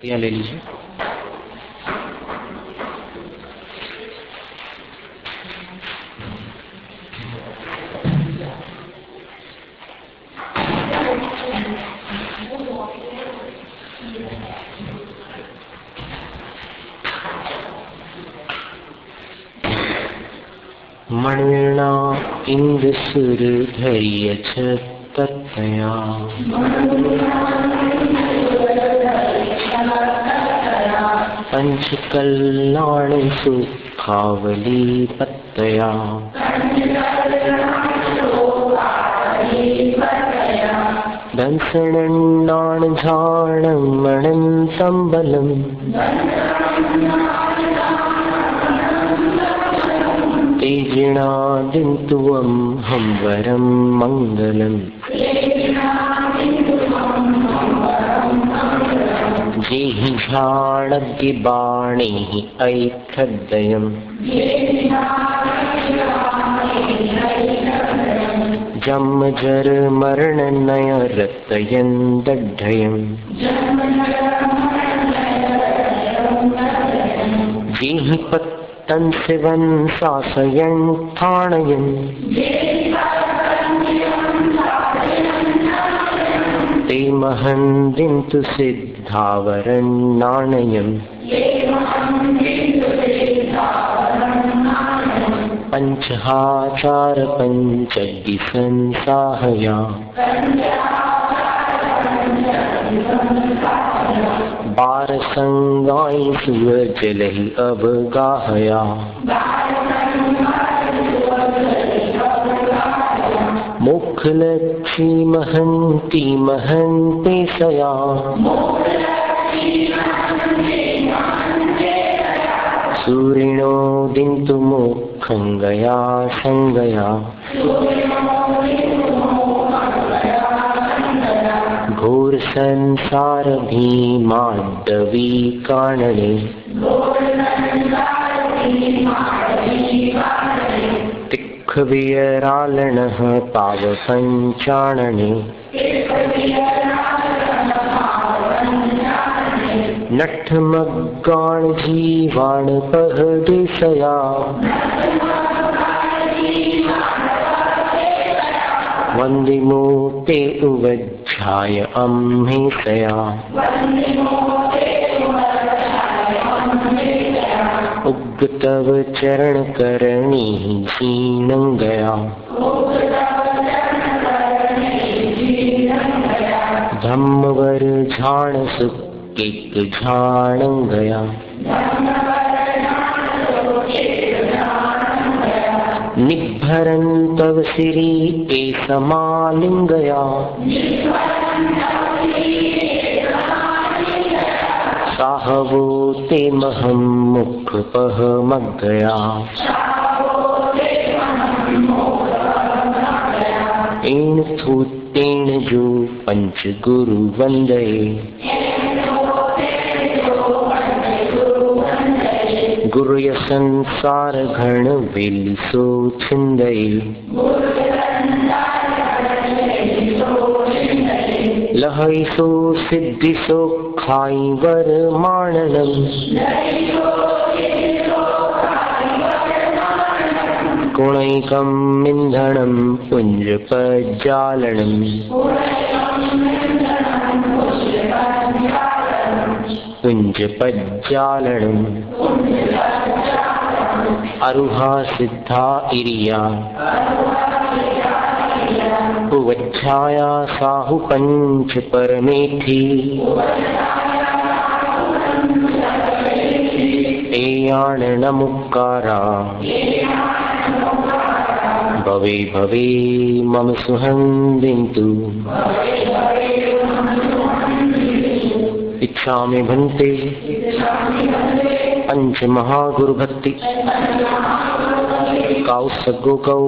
यहाँ ले लीजिए। मणिर्णा इंद्रसुर धैर्य तत्तया पंचकल्याण सुखावली पत्तया दंसनन्नान झाणं मणन्तं बलम् तेजिणादिन्तुवं हंवरं मङ्गलम् जेहि झाणज्ञ बाणैः ऐथद्वयम् जम्मजर मरणनय रतयन् दड्ढयम् जेहि पत्तं शिवन् शासयन् थाणयन् ते महन्दिन्तु सिद्धावरन्नाणयम् पंचहाचार पंचज्ञ संसाहया बारसंगाय सुरजलहि अवगाहया मुखलक्ष्मी महन्ति महन्ते सया सूरिणो दिन्तु मुखं गया संगया घोर संसार भीमाड्डवी कानने तिख वियरालनः पावपञ्चाणने नठमग्गाण जीवाण पहदिशया वन्दिमो ते उवज्झाय अम्हेशया उग्गतव चरण करणी क्षीणं गया धम्मवर झाण सुख एक झाणं गया निभरं तव सिरी ते समालिंगया साहवो ते महं मुख पहमग्गया एण थूतेण जो पंच गुरु वंदये गुरुय संसार घण वेलिसो छिंदये लहैसो सिद्धिसो खाई वर माणनम गुणैकं इंधनं पुंज पज्जालनम पुंज पज्जालनम अरुहा सिद्धा इरिया उवच्छाया साहु पंच परमेथी एयाण नमुक्कारा भवे भवे मम सुहन्दिन्तु इच्छामि भन्ते पंच महागुरु भक्ति काउ सगो कौ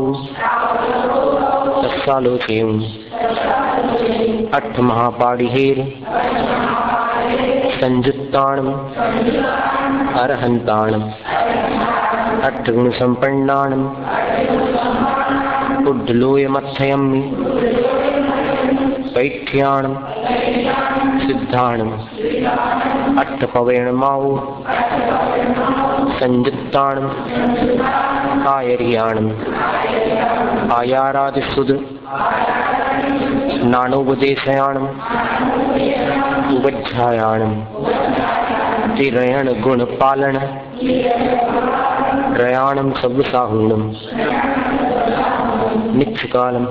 तत्सालोचयम् अठ महापाड़िहेर संयुक्ताणम् अरहन्ताणम् अठ गुण संपन्नाणम् उड्डलोयमथयम्मि पैठ्याणम सिद्धाणम अट्ठपवेणमावो संयुक्ताणम आयर्याणम आयारादिशुद्ध नानोपदेशयाणम उपध्यायाणम तिरयण गुण पालन त्रयाणम सब्बसाहूणम निक्षकालम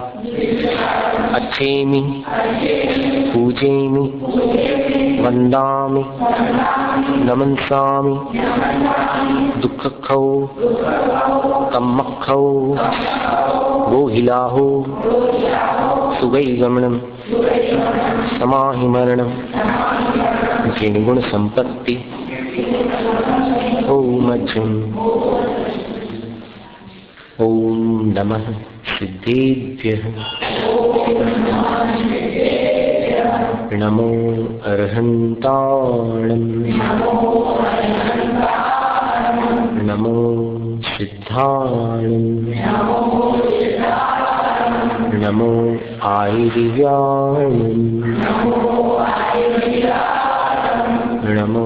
अच्छेमि पूजेमि वंदामि नमंसामि दुःखखौ कम्मखौ गोहिलाहो सुगैगमनम समाहिमरणम जिन गुण संपत्ति ओम अज्जम ओम नमः सिद्धेभ्यः नमो अर्हन्ताणं नमो सिद्धाणं नमो आयर्याणं नमो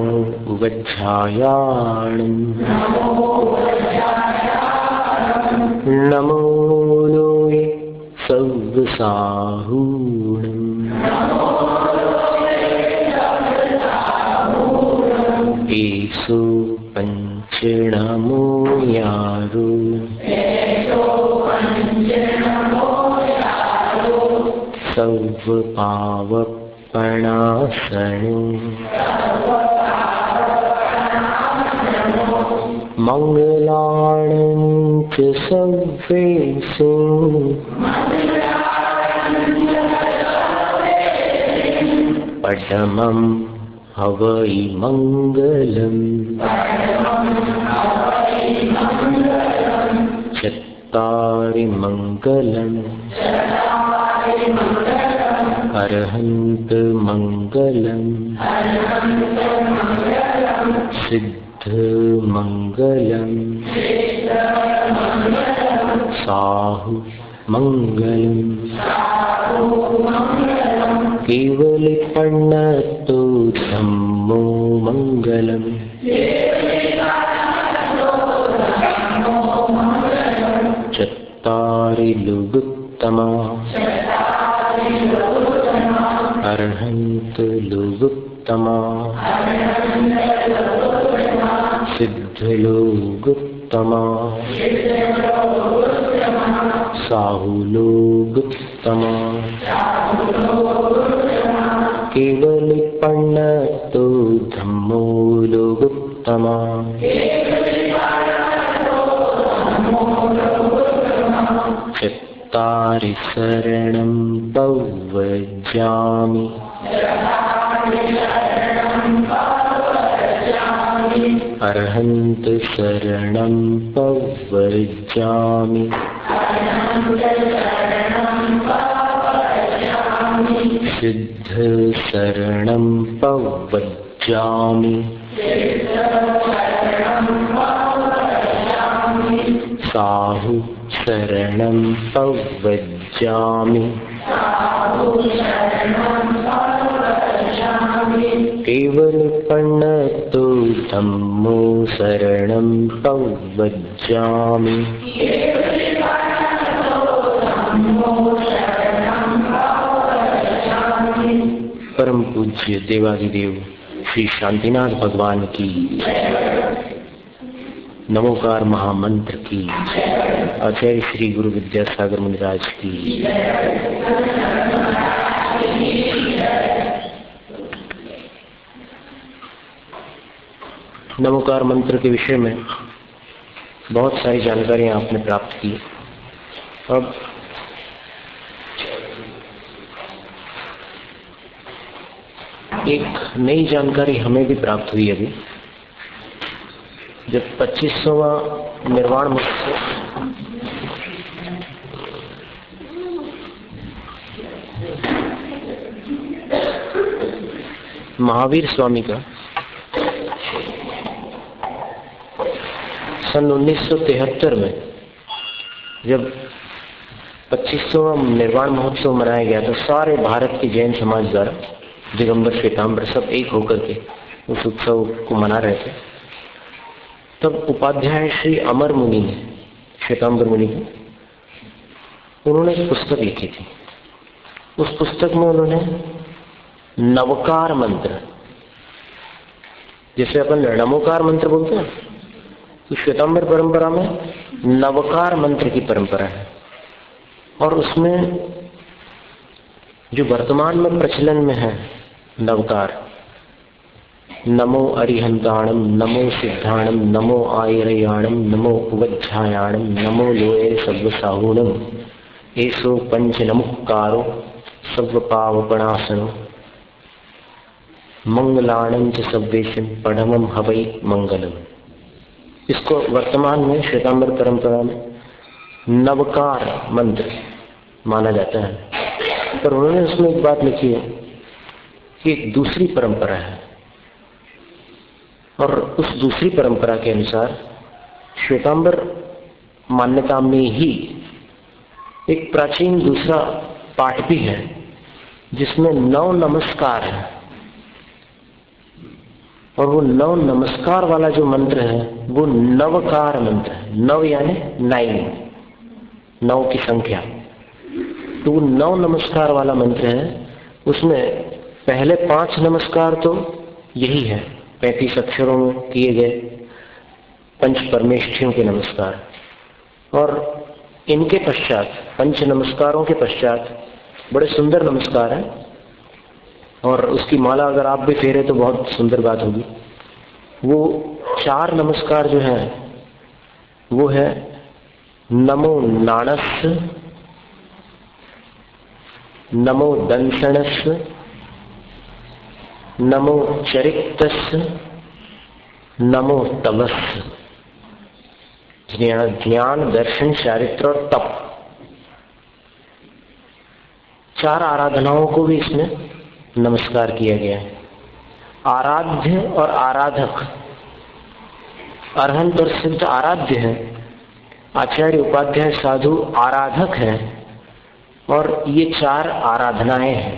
उपध्यायाणं नमो लोये सव्वसाहूणं एषु पञ्चनमो यारो सर्वपावपणासनो मंगलाणं च सर्वेषु पठमं हवै मंगलम् चत्तारि मंगलम् अरहन्त मंगलम् सिद्ध मंगलम् साहु मंगलम् केवलिपन्नतो धम्मो मंगलम् चत्तारि लुगुत्तमा अरहन्त लुगुत्तमा सिद्धलोगुत्तमा साहुलोगुत्तमा केवलिपन्नतो धम्मो लोगुत्तमा चत्तारि शरणं पव्वजामि अरहन्त शरणं पव्वजामि सिद्ध शरणं पव्वजामि साहु शरणं पव्वजामि केवलपन्नतो धम्मो शरणं पव्वजामि परम पूज्य देवादिदेव श्री शांतिनाथ भगवान की नमोकार महामंत्र की आचार्य श्री गुरु विद्यासागर मुनिराज की नमोकार मंत्र के विषय में बहुत सारी जानकारियां आपने प्राप्त की। अब एक नई जानकारी हमें भी प्राप्त हुई अभी, जब 25वां निर्वाण महोत्सव महावीर स्वामी का सन 1973 में जब 25वां निर्वाण महोत्सव मनाया गया था सारे भारत के जैन समाज द्वारा, दिगंबर श्वेतांबर सब एक होकर के उस उत्सव को मना रहे थे। तब उपाध्याय श्री अमर मुनि ने, श्वेतांबर मुनि को, उन्होंने एक पुस्तक लिखी थी। उस पुस्तक में उन्होंने नवकार मंत्र, जैसे अपन नमोकार मंत्र बोलते हैं, तो श्वेतांबर परंपरा में नवकार मंत्र की परंपरा है। और उसमें जो वर्तमान में प्रचलन में है नवकार, नमो अरिहंताणम, नमो सिद्धाणम, नमो आयरयाणम, नमो उपध्यायाणम, नमो लोये सर्वसाहूणम, एसो पंच नमुक्कारो सर्वपावपणासनो, मंगलाणम च सव्वेशम पढ़मम हवै मंगलम। इसको वर्तमान में श्वेतांबर परंपरा में नवकार मंत्र माना जाता है। पर उन्होंने उसमें एक बात लिखी है कि एक दूसरी परंपरा है, और उस दूसरी परंपरा के अनुसार श्वेतांबर मान्यता में ही एक प्राचीन दूसरा पाठ भी है जिसमें 9 नमस्कार है। और वो 9 नमस्कार वाला जो मंत्र है वो नवकार मंत्र है। नव यानी 9 की संख्या। तो वो 9 नमस्कार वाला मंत्र है। उसमें पहले 5 नमस्कार तो यही है, 35 अक्षरों में किए गए पंच परमेष्ठियों के नमस्कार। और इनके पश्चात, पंच नमस्कारों के पश्चात बड़े सुंदर नमस्कार है, और उसकी माला अगर आप भी फेरे तो बहुत सुंदर बात होगी। वो 4 नमस्कार जो है वो है नमो नाणस्, नमो दंसणस्, नमो चरिक्तस्, नमो तवस्। ज्ञान, दर्शन, चारित्र और तप, 4 आराधनाओं को भी इसमें नमस्कार किया गया है। आराध्य और आराधक, अरहंत और सिद्ध आराध्य है, आचार्य उपाध्याय साधु आराधक है, और ये 4 आराधनाएं हैं।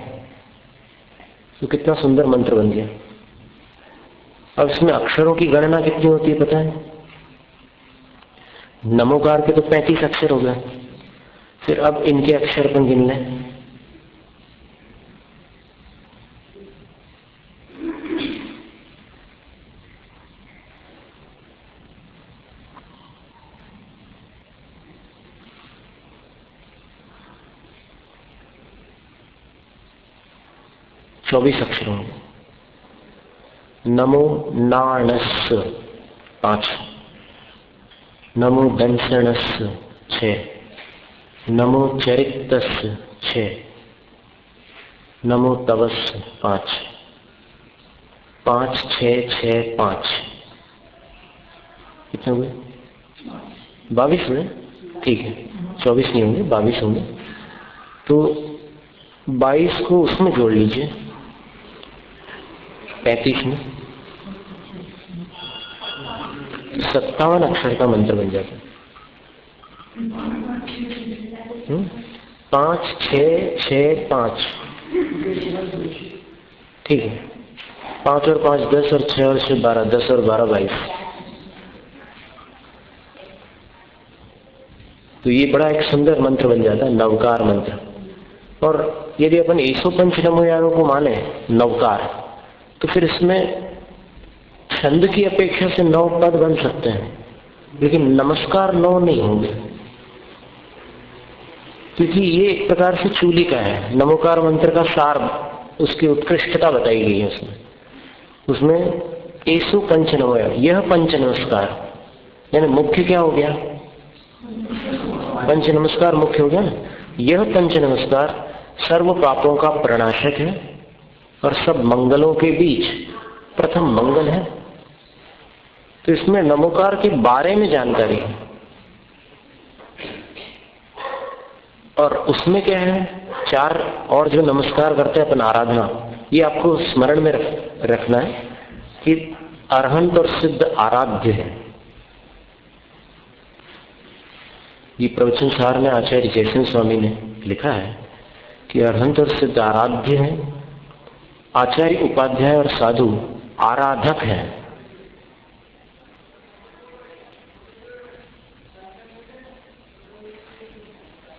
तो कितना सुंदर मंत्र बन गया। अब इसमें अक्षरों की गणना कितनी होती है पता है? नमोकार के तो 35 अक्षर हो गए, फिर अब इनके अक्षर अपन गिन लें। चौबीस अक्षरों में। नमो नाणस् 5, नमो दंसणस् 6, नमो चरिक्तस् 6, नमो तवस् 5, 5 6 6 5, कितने हुए? 22 हुए। ठीक है, 24 नहीं होंगे, 22 होंगे। तो 22 को उसमें जोड़ लीजिए 35 में, 57 अक्षर का मंत्र बन जाता है। 5 6 6 5, ठीक है। 5 और 5 10 और 6 और 6 12, 10 और 12 22। तो ये बड़ा एक सुंदर मंत्र बन जाता है, नवकार मंत्र। और यदि अपन 105 नमोयारों को माने नवकार, तो फिर इसमें छंद की अपेक्षा से 9 पद बन सकते हैं, लेकिन नमस्कार 9 नहीं होंगे, क्योंकि ये एक प्रकार से चूलिका है। नमोकार मंत्र का सार, उसकी उत्कृष्टता बताई गई है उसमें एसु पंच नमोयार, यह पंच नमस्कार, यानी मुख्य क्या हो गया? पंच नमस्कार मुख्य हो गया ना। यह पंच नमस्कार सर्व पापों का प्रणाशक है और सब मंगलों के बीच प्रथम मंगल है। तो इसमें नमोकार के बारे में जानकारी है, और उसमें क्या है, 4 और जो नमस्कार करते हैं अपन आराधना, ये आपको स्मरण में रखना है कि अरहंत और सिद्ध आराध्य है। ये प्रवचन सार में आचार्य जयसिंह स्वामी ने लिखा है कि अरहंत और सिद्ध आराध्य है, आचार्य उपाध्याय और साधु आराधक है।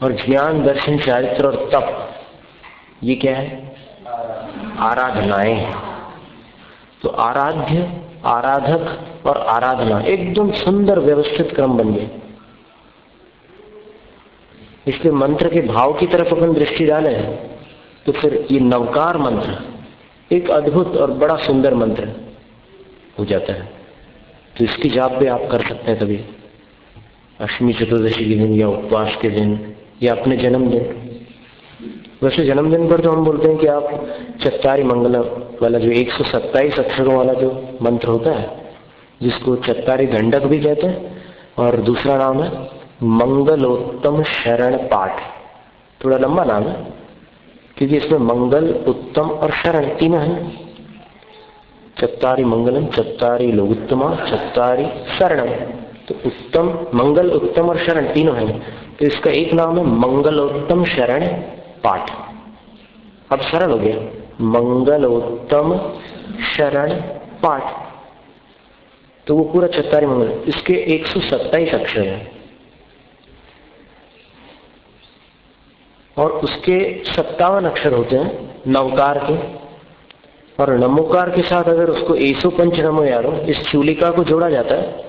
और ज्ञान, दर्शन, चारित्र और तप ये क्या है? आराधनाएं हैं। तो आराध्य, आराधक और आराधना एकदम सुंदर व्यवस्थित क्रम बन गए। इसलिए मंत्र के भाव की तरफ अपन दृष्टि डालें तो फिर ये नवकार मंत्र एक अद्भुत और बड़ा सुंदर मंत्र हो जाता है। तो इसकी जाप भी आप कर सकते हैं कभी अष्टमी चतुर्दशी के दिन या उपवास के दिन या अपने जन्मदिन। वैसे जन्मदिन पर तो हम बोलते हैं कि आप चत्तारी मंगलम वाला जो 127 अक्षरों वाला जो मंत्र होता है, जिसको चत्तारी दंडक भी कहते हैं, और दूसरा नाम है मंगलोत्तम शरण पाठ। थोड़ा लंबा नाम है क्योंकि इसमें मंगल, उत्तम और शरण तीनों हैं। चत्तारी मंगलम, चत्तारी लोकोत्तमा, चत्तारी शरणम। तो उत्तम, मंगल, उत्तम और शरण तीनों हैं। तो इसका एक नाम है मंगलोत्तम शरण पाठ। अब सरल हो गया, मंगलोत्तम शरण पाठ। तो वो पूरा चत्तारी मंगल, इसके 127 अक्षर हैं और उसके 57 अक्षर होते हैं नवकार के। और नमोकार के साथ अगर उसको एसो पंच नमो यारो इस चूलिका को जोड़ा जाता है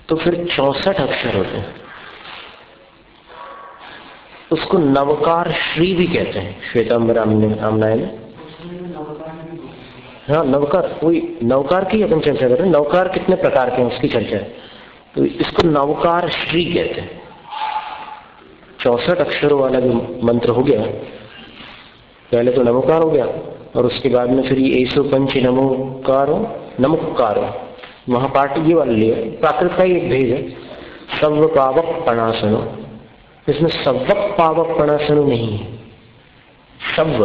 तो फिर 64 अक्षर होते हैं। उसको नवकार श्री भी कहते हैं श्वेतांबर आमनाय में। हाँ, नवकार, वही नवकार की अपन चर्चा कर रहे हैं। नवकार कितने प्रकार के हैं उसकी चर्चा है। तो इसको नवकार श्री कहते हैं। 64 अक्षरों वाला जो मंत्र हो गया, पहले तो नमोकार हो गया और उसके बाद में फिर ये एसो पंच नमोकारो नमोकारो, वहां पाठ ये वाला लिया। प्राकृत का ही एक भेद है, सव्व पावक पणासनो। इसमें सव्वक पावक पणासनो नहीं है। सव्व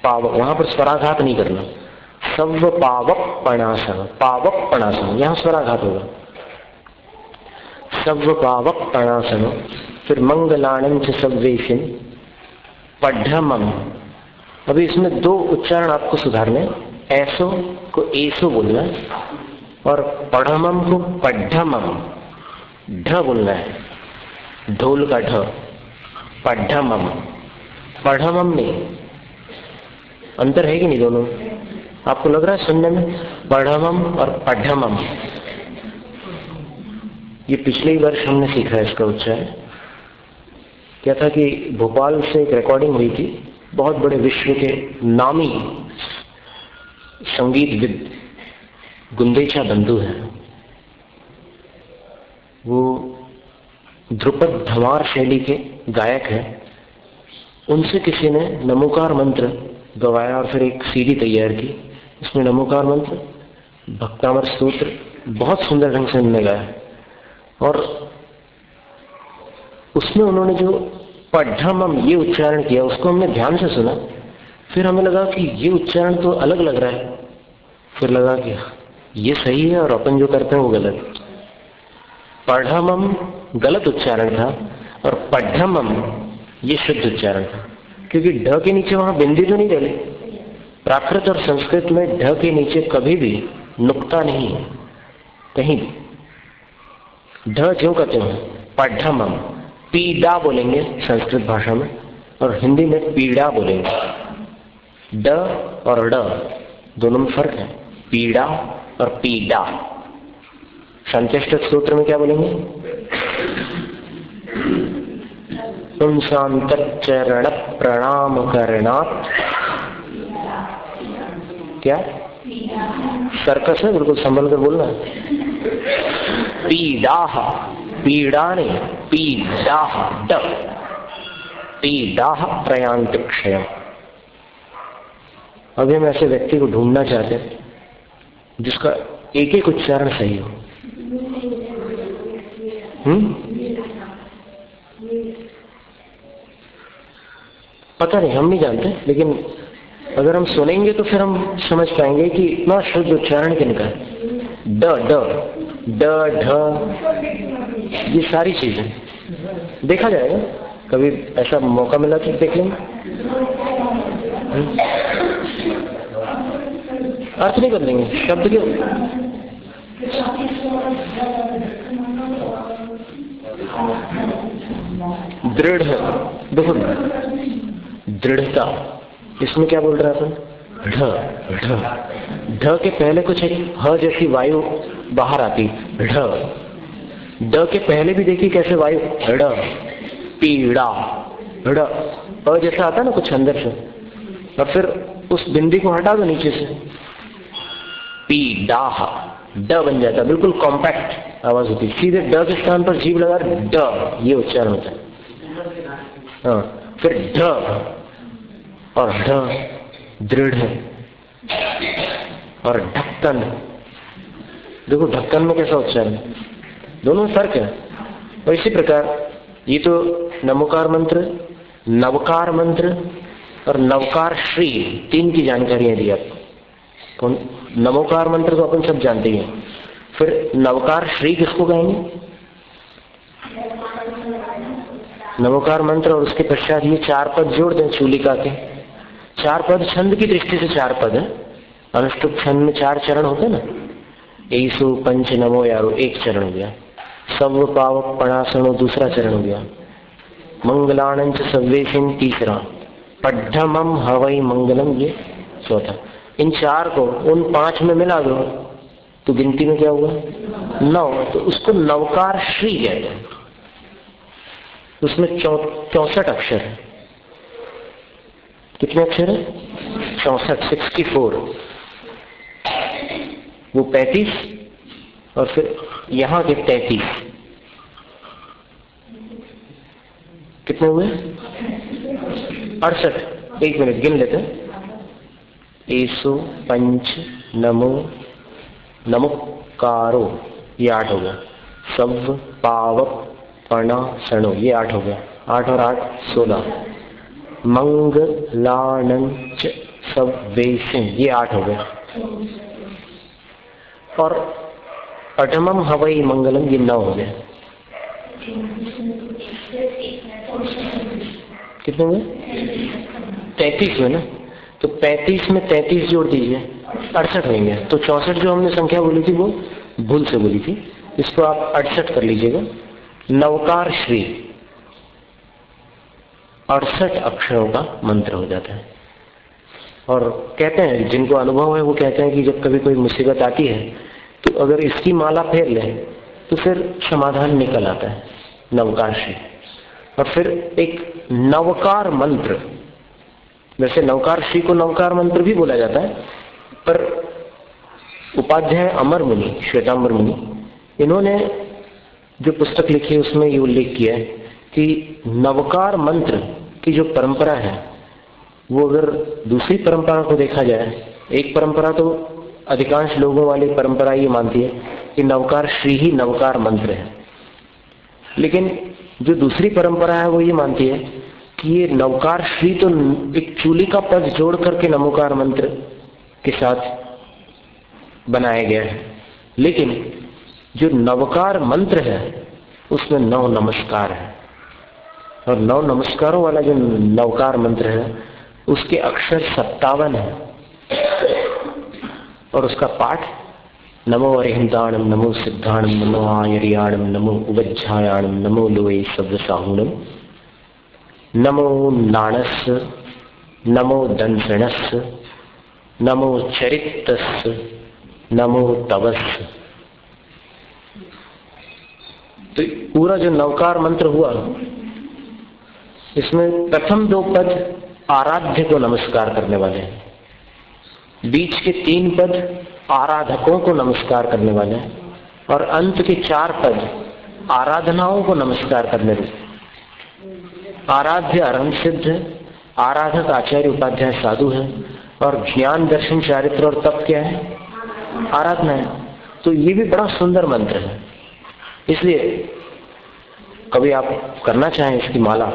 पावक, वहां पर स्वराघात नहीं करना। सव्व पावक पणासन, पावक पणासन, यहां स्वराघात होगा। सव्व पावक पणासनो। फिर मंगलानंद सव्वेशिन पढ़मम। अभी इसमें दो उच्चारण आपको सुधारने, ऐसो को एसो बोलना है और पढ़मम को पढ़मम ढ बोलना है, ढोल का ढ। पढ़मम, पढ़मम नहीं। अंतर है कि नहीं दोनों? आपको लग रहा है सुनने में? पढ़मम और पढ़मम, ये पिछले ही वर्ष हमने सीखा है इसका उच्चारण। क्या था कि भोपाल से एक रिकॉर्डिंग हुई थी, बहुत बड़े विश्व के नामी संगीतविद गुंदेचा बंधु हैं, वो ध्रुपद धमार शैली के गायक हैं। उनसे किसी ने नमोकार मंत्र गवाया और फिर एक सीडी तैयार की। इसमें नमोकार मंत्र, भक्तामर स्तोत्र बहुत सुंदर ढंग से उन्होंने गाया। और उसमें उन्होंने जो पढ़मम ये उच्चारण किया उसको हमने ध्यान से सुना। फिर हमें लगा कि ये उच्चारण तो अलग लग रहा है। फिर लगा कि ये सही है और अपन जो करते हैं वो गलत। पढ़मम गलत उच्चारण था और पढ़मम ये शुद्ध उच्चारण था, क्योंकि ढ के नीचे वहां बिंदी तो नहीं डली। प्राकृत और संस्कृत में ढ के नीचे कभी भी नुक्ता नहीं है कहीं भी। ढ जो कहते हैं पढ़मम, पीड़ा बोलेंगे संस्कृत भाषा में और हिंदी में पीड़ा बोलेंगे। ड और ड दोनों में फर्क है, पीड़ा और पीड़ा। शांत्यष्टक स्तोत्र में क्या बोलेंगे? पुंसांत चरण प्रणाम करणात्, क्या सर्कस है, बिल्कुल संभल कर बोलना है। पीड़ा, पीड़ा नहीं, पीड़ा, ड पीड़ा प्रयांत क्षय। अभी हम ऐसे व्यक्ति को ढूंढना चाहते हैं जिसका एक एक उच्चारण सही हो। पता नहीं, हम नहीं जानते, लेकिन अगर हम सुनेंगे तो फिर हम समझ पाएंगे कि इतना शुद्ध उच्चारण किनका है। ड ड ड ढ ये सारी चीजें देखा जाएगा, कभी ऐसा मौका मिला तो देख लेंगे। अर्थ नहीं बदलेंगे शब्द के। दृढ़, देखो दृढ़ता, इसमें क्या बोल रहा है अपन? ढ। ढ, ढ के पहले कुछ एक ह जैसी वायु बाहर आती, ढ। ड के पहले भी देखिए कैसे वायु, ढ, पीड़ा, ढ, अ जैसा आता ना कुछ अंदर से, और फिर उस बिंदी को हटा दो नीचे से, पीड़ा, ड बन जाता, बिल्कुल कॉम्पैक्ट आवाज होती। सीधे ड के स्थान पर जीभ लगा ड, ये उच्चारण होता है। हाँ, फिर ढ और ढ, दृढ़, और ढक्कन, देखो ढक्कन में कैसा उच्चारण, दोनों में फर्क है। और इसी प्रकार ये तो नमोकार मंत्र, नवकार मंत्र और नवकार श्री, तीन की जानकारियां दी आपको। नमोकार मंत्र तो अपन सब जानते हैं, फिर नवकार श्री किसको कहेंगे? नवोकार मंत्र और उसके पश्चात ये 4 पद जोड़ दें चूलिका के। 4 पद छंद की दृष्टि से 4 पद है। अनुष्टुप छंद में 4 चरण होते हैं ना, एसु पंच नमो यारो एक चरण हो गया, सव पावक पणासनो दूसरा चरण हो गया, मंगलानंच सव्वेशिन तीसरा, पड्ढमम हवई मंगलम ये चौथा। इन 4 को उन 5 में मिला दो तो गिनती में क्या हुआ? 9, तो उसको नवकार श्री कहते हैं। उसमें 64 अक्षर है। कितने अक्षर है? 64। वो 35 और फिर यहां के 33, कितने हुए? 68। 1 मिनट गिन लेते हैं। एसो पंच नमो नमोकारो, ये 8 हो गया। सव पावक पणा सणो, ये 8 हो गया। 8 और 8 16। मंगलानंच सव्वेशिन, ये 8 हो गया। और अठमम हवई मंगलम, ये 9 हो गया। कितने हुए? 33 हुए ना, तो 35 में 33 जोड़ दीजिए, 68 होंगे। तो 64 जो हमने संख्या बोली थी वो भूल से बोली थी, इसको आप 68 कर लीजिएगा। नवकार श्री 68 अक्षरों का मंत्र हो जाता है। और कहते हैं, जिनको अनुभव है वो कहते हैं कि जब कभी कोई मुसीबत आती है तो अगर इसकी माला फेर ले तो फिर समाधान निकल आता है, नवकार श्री। और फिर एक नवकार मंत्र, वैसे नवकार श्री को नवकार मंत्र भी बोला जाता है, पर उपाध्याय अमर मुनि, श्वेतांबर मुनि, इन्होंने जो पुस्तक लिखी है उसमें ये उल्लेख किया है कि नवकार मंत्र की जो परंपरा है वो अगर दूसरी परंपरा को देखा जाए, एक परंपरा तो अधिकांश लोगों वाली परंपरा ये मानती है कि नवकार श्री ही नवकार मंत्र है, लेकिन जो दूसरी परंपरा है वो ये मानती है कि ये नवकार श्री तो एक चूली का पद जोड़ करके नमोकार मंत्र के साथ बनाया गया है, लेकिन जो नवकार मंत्र है उसमें 9 नमस्कार है। और 9 नमस्कारों वाला जो नवकार मंत्र है उसके अक्षर 57 है, और उसका पाठ नमो अरिहंताणम, नमो सिद्धाणम, नमो आयरियाणम, नमो उवज्झायाणम, नमो लोए शब्दसाहूणम, नमो नाणस, नमो दंसणस, नमो चरितस, नमो तवस। तो पूरा जो नवकार मंत्र हुआ इसमें प्रथम 2 पद आराध्य को नमस्कार करने वाले हैं, बीच के 3 पद आराधकों को नमस्कार करने वाले हैं, और अंत के 4 पद आराधनाओं को नमस्कार करने वाले। आराध्य अरहंत सिद्ध है, आराधक आचार्य उपाध्याय साधु है, और ज्ञान दर्शन चारित्र और तप क्या है? आराधना है। तो ये भी बड़ा सुंदर मंत्र है, इसलिए कभी आप करना चाहें इसकी माला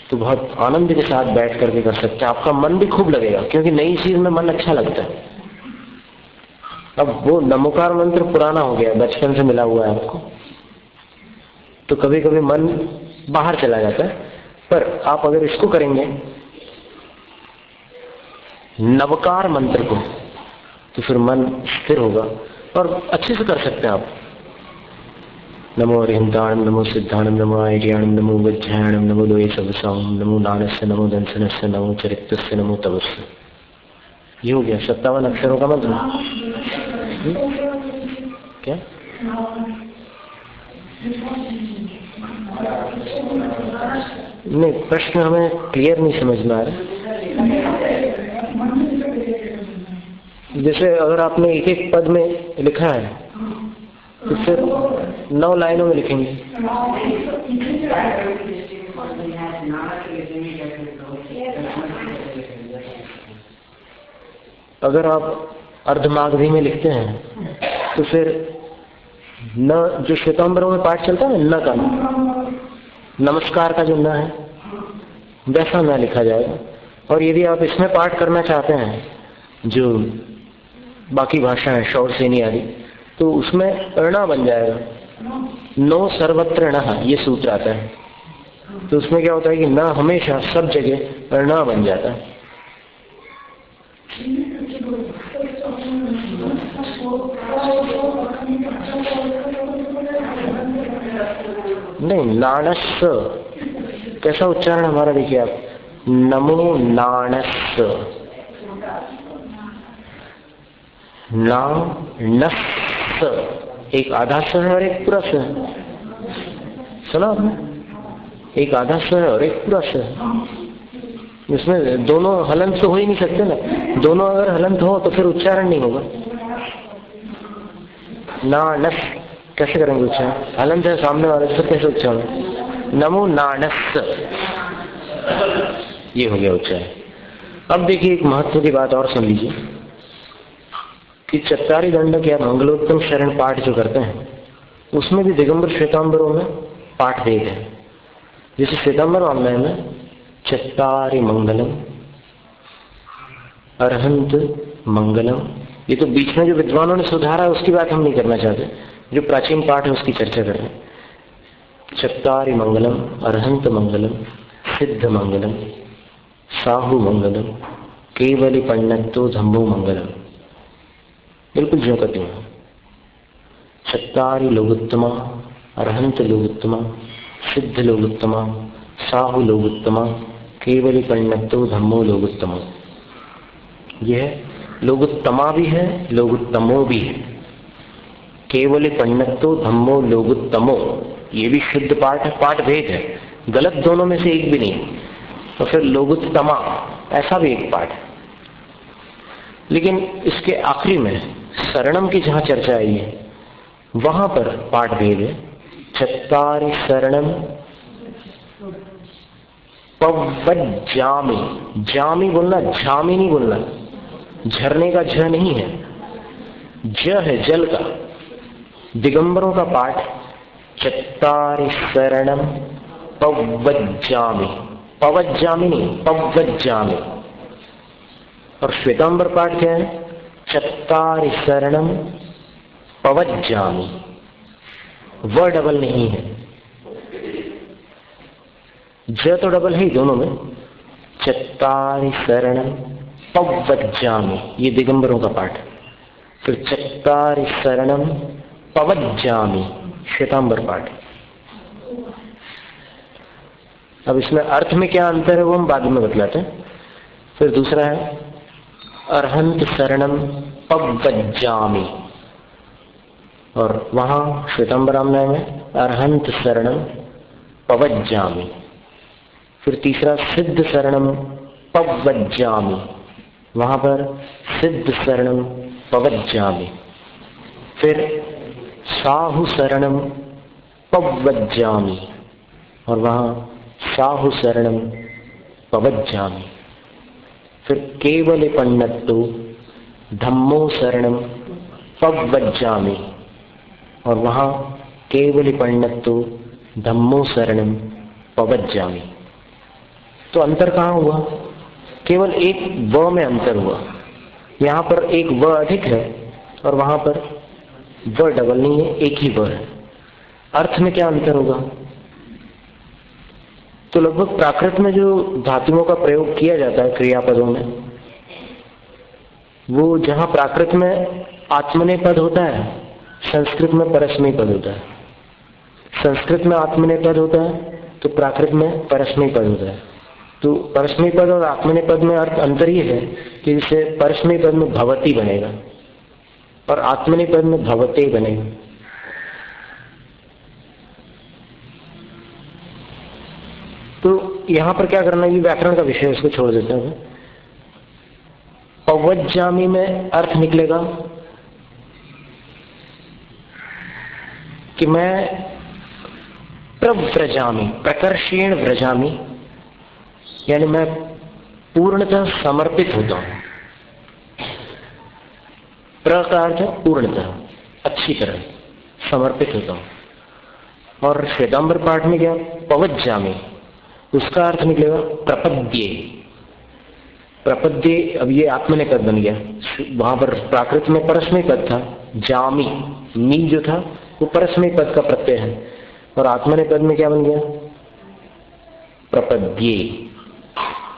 तो बहुत आनंद के साथ बैठ करके कर सकते हैं। आपका मन भी खूब लगेगा, क्योंकि नई चीज में मन अच्छा लगता है। अब वो नमोकार मंत्र पुराना हो गया, बचपन से मिला हुआ है आपको, तो कभी कभी मन बाहर चला जाता है। पर आप अगर इसको करेंगे नवकार मंत्र को तो फिर मन स्थिर होगा और अच्छे से कर सकते हैं आप। नमो अरिहंताणम, नमो सिद्धाणम, नमो आर्याणम, नमो वज्रायणम, नमो लोये सबसाम, नमो नानस्य, नमो दंसनस्य, नमो चरित्रस्य, नमो तपस्य। ये हो गया 57 अक्षरों का मंत्र। क्या नहीं, प्रश्न हमें क्लियर नहीं समझ में आ रहा। जैसे अगर आपने एक एक पद में लिखा है तो फिर 9 लाइनों में लिखेंगे। अगर आप अर्धमागधी में लिखते हैं तो फिर न, जो श्वेतांबरों में पाठ चलता है न का नमस्कार का जो न है वैसा न लिखा जाएगा। और यदि आप इसमें पाठ करना चाहते हैं जो बाकी भाषा है शौर सेनी आदि, तो उसमें अणा बन जाएगा। नो सर्वत्र न, ये सूत्र आता है। तो उसमें क्या होता है कि न हमेशा सब जगह अणा बन जाता है। नहीं, नाणस कैसा उच्चारण हमारा देखिए आप, नमो नाणस, नाणस, एक आधा स है और एक पूरा स है। सुना आपने? एक आधा स है और एक पूरा स है। इसमें दोनों हलंत तो हो ही नहीं सकते ना। दोनों अगर हलंत हो तो फिर उच्चारण नहीं होगा। नाणस कैसे करेंगे उच्चारण? हलंत है सामने वाले से, कैसे उच्चारण? नमो नाणस, ये हो गया उच्चारण। अब देखिए एक महत्व की बात और सुन लीजिए कि चत्तारी दंडक या मंगलोत्तम शरण पाठ जो करते हैं उसमें भी दिगंबर श्वेतांबरों में पाठ भेद है। जैसे श्वेतांबर वाङ्मय में चत्तारि मंगलम, अरहंत मंगलम, ये तो बीच में जो विद्वानों ने सुधारा है उसकी बात हम नहीं करना चाहते, जो प्राचीन पाठ है उसकी चर्चा कर रहे हैं। चत्तारि मंगलम, अरहंत मंगलम, सिद्ध मंगलम, साहु मंगलम, केवली पंडितो धम्मो मंगलम। बिल्कुल जो कहते हैं, चत्तारि लोगोत्तमा, अरहंत लोगोत्तमा, सिद्ध लोगोत्तमा, साहु लोगोत्तमा, केवली पंडितो धम्मो लोगोत्तमा। यह लोगोत्तमा भी है, लोगोत्तमो भी है। केवली पंडितो धम्मो लोगोत्तमो, ये भी शुद्ध पाठ है, पाठ भेद है, गलत दोनों में से एक भी नहीं। तो फिर लोगोत्तमा ऐसा भी एक पाठ है। लेकिन इसके आखिरी में शरणम की जहां चर्चा आई है वहां पर पाठ भेद है। चत्तारि शरणम पवज्जामि, जामी बोलना, झामी नहीं बोलना, झरने का झ नहीं है, ज है जल का। दिगंबरों का पाठ चत्तारि शरणम पवज्जामि, पवज्जामि नहीं, पवज्जामि। और श्वेतांबर पाठ क्या है? चत्तारि शरणम पवज्जामि, व डबल नहीं है, ज तो डबल है दोनों में। चत्तारि शरणम पवज्जामि, ये दिगंबरों का पाठ। फिर चत्तारि शरणम पवज्जामि, श्वेतांबर पाठ। अब इसमें अर्थ में क्या अंतर है वो हम बाद में बतलाते हैं। फिर दूसरा है अरहंत शरणम पवज्जामि, और वहां श्वेतांबर वाङ्मय में अरहंत शरणम पवज्जामि। फिर तीसरा सिद्ध शरणम पवज्जामि, वहां पर सिद्ध शरणम पवज्जामि। फिर साहु शरणम पवज्जामि, और वहां साहु शरणम पवज्जामि। फिर केवल पंडितो धम्मो शरणम पवज्जामि, और वहां केवल पंडितो धम्मो शरणम पवज्जामि। तो अंतर कहाँ हुआ? केवल एक व में अंतर हुआ। यहां पर एक व अधिक है और वहां पर व डबल नहीं है, एक ही व है। अर्थ में क्या अंतर होगा? तो लगभग प्राकृत में जो धातुओं का प्रयोग किया जाता है क्रियापदों में, वो जहां प्राकृत में आत्मनेपद होता है, संस्कृत में परस्मैपद होता है। संस्कृत में आत्मनेपद होता है तो प्राकृत में परस्मैपद होता है। तो परस्मैपद और आत्मनेपद में अर्थ अंतर ये है कि जैसे परस्मैपद में भवती बनेगा और आत्मनेपद में भवते बनेगा। तो यहां पर क्या करना है, ये व्याकरण का विषय है, उसको छोड़ देते हैं। पवज्जामी में अर्थ निकलेगा कि मैं प्रव्रजामी, प्रकर्षेण व्रजामी, यानी मैं पूर्णतः समर्पित होता हूं। प्र का अर्थ है पूर्णतः, अच्छी तरह समर्पित होता हूं। और श्वेतांबर पाठ में क्या पवज्जामी, उसका अर्थ निकलेगा प्रपद्ये। प्रपद्ये, अब ये आत्मनेपद बन गया। वहां पर प्राकृत में परस्मैपद था, जामी, मी जो था वो परस्मैपद का प्रत्यय है, और आत्मनेपद में क्या बन गया, प्रपद्ये,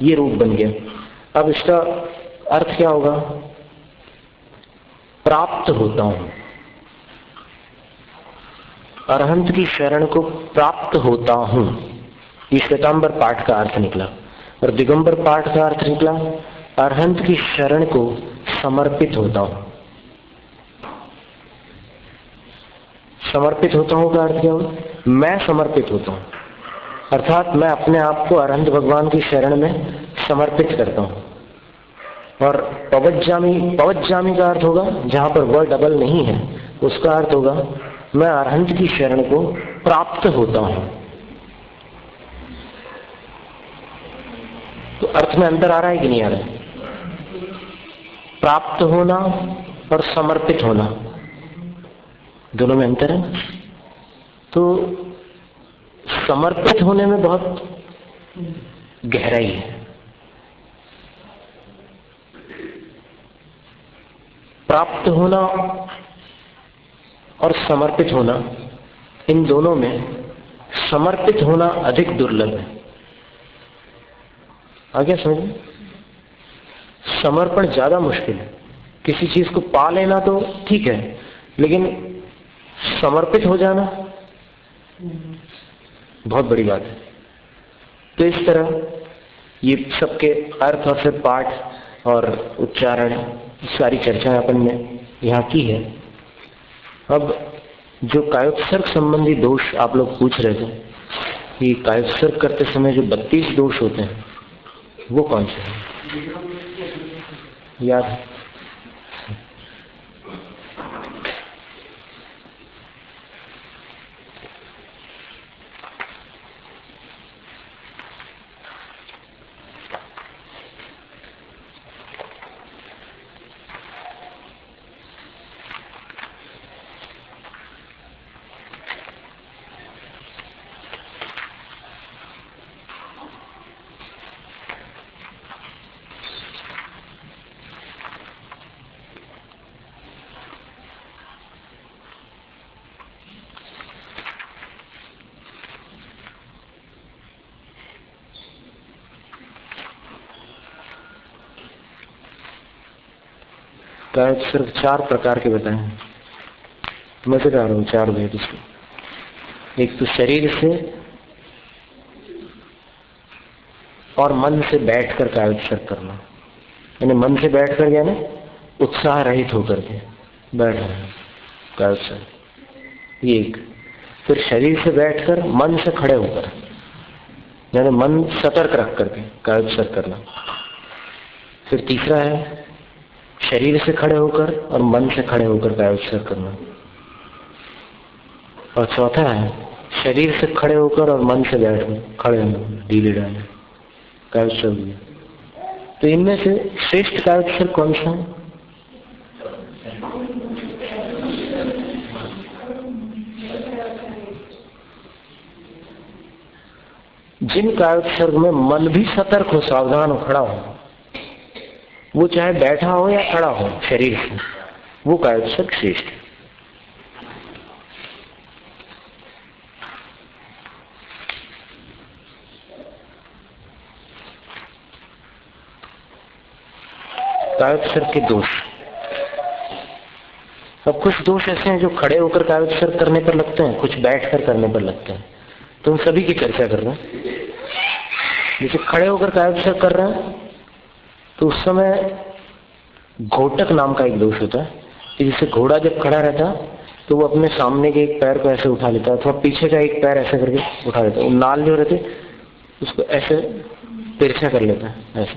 ये रूप बन गया। अब इसका अर्थ क्या होगा, प्राप्त होता हूं, अरहंत की शरण को प्राप्त होता हूं, ये श्वेतांबर पाठ का अर्थ निकला। और दिगंबर पाठ का अर्थ निकला अरहंत की शरण को समर्पित होता हूं। समर्पित होता हूं का अर्थ क्या हुआ, मैं समर्पित होता हूं, अर्थात मैं अपने आप को अरहंत भगवान की शरण में समर्पित करता हूं। और पवज्जामी, पवज्जामी का अर्थ होगा, जहां पर वर्ड डबल नहीं है, उसका अर्थ होगा मैं अरहंत की शरण को प्राप्त होता हूं। तो अर्थ में अंतर आ रहा है कि नहीं आ रहा है? प्राप्त होना और समर्पित होना, दोनों में अंतर है। तो समर्पित होने में बहुत गहराई है, प्राप्त होना और समर्पित होना, इन दोनों में समर्पित होना अधिक दुर्लभ है। आगे समझ में, समर्पण ज्यादा मुश्किल है। किसी चीज को पा लेना तो ठीक है, लेकिन समर्पित हो जाना बहुत बड़ी बात है। तो इस तरह ये सबके अर्थ और फिर पाठ और उच्चारण, सारी चर्चाएं अपन ने यहाँ की है। अब जो कायोत्सर्ग संबंधी दोष आप लोग पूछ रहे थे कि कायोत्सर्ग करते समय जो 32 दोष होते हैं वो कौन से हैं, याद है? कायक सिर्फ 4 प्रकार के बताए हैं, मजेदार हो 4 भेद इसमें। एक तो शरीर से और मन से बैठकर कायोत्सर्ग करना, यानी मन से बैठकर यानी उत्साह रहित होकर के बैठ रहे हैं कायोत्सर्ग, ये एक। फिर शरीर से बैठकर मन से खड़े होकर, यानी मन सतर्क रख करके कायोत्सर्ग करना। फिर तीसरा है शरीर से खड़े होकर और मन से खड़े होकर कायोत्सर्ग करना। और चौथा है शरीर से खड़े होकर और मन से बैठकर खड़े होकर ढीले डाले कायोत्सर्ग। तो इनमें से श्रेष्ठ कायोत्सर्ग कौन सा है? जिन कायोत्सर्ग में मन भी सतर्क हो, सावधान हो, खड़ा हो, वो चाहे बैठा हो या खड़ा हो शरीर से, वो कायोत्सर्ग श्रेष्ठ है। कायोत्सर्ग के दोष। अब कुछ दोष ऐसे हैं जो खड़े होकर कायोत्सर्ग करने पर लगते हैं, कुछ बैठकर करने पर लगते हैं। तो उन सभी की चर्चा कर रहे हैं। जैसे खड़े होकर कायोत्सर्ग कर रहे हैं तो उस समय घोटक नाम का एक दोष होता है कि जैसे घोड़ा जब खड़ा रहता है तो वो अपने सामने के एक पैर को ऐसे उठा लेता है अथवा पीछे का एक पैर ऐसे करके उठा लेता है। वो नाल जो रहते उसको ऐसे तिरछा कर लेता है ऐसे।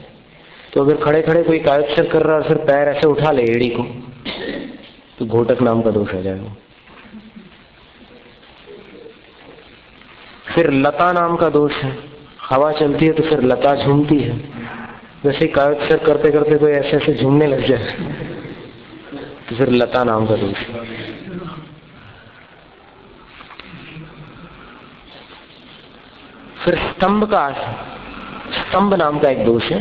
तो अगर खड़े खड़े कोई कायोत्सर्ग कर रहा है और फिर पैर ऐसे उठा ले एड़ी को तो घोटक नाम का दोष आ जाएगा। फिर लता नाम का दोष है। हवा चलती है तो फिर लता झूमती है। वैसे कायोत्सर्ग करते करते कोई ऐसे ऐसे झूमने लग जाए तो फिर लता नाम का दोष। फिर स्तंभ नाम का एक दोष है,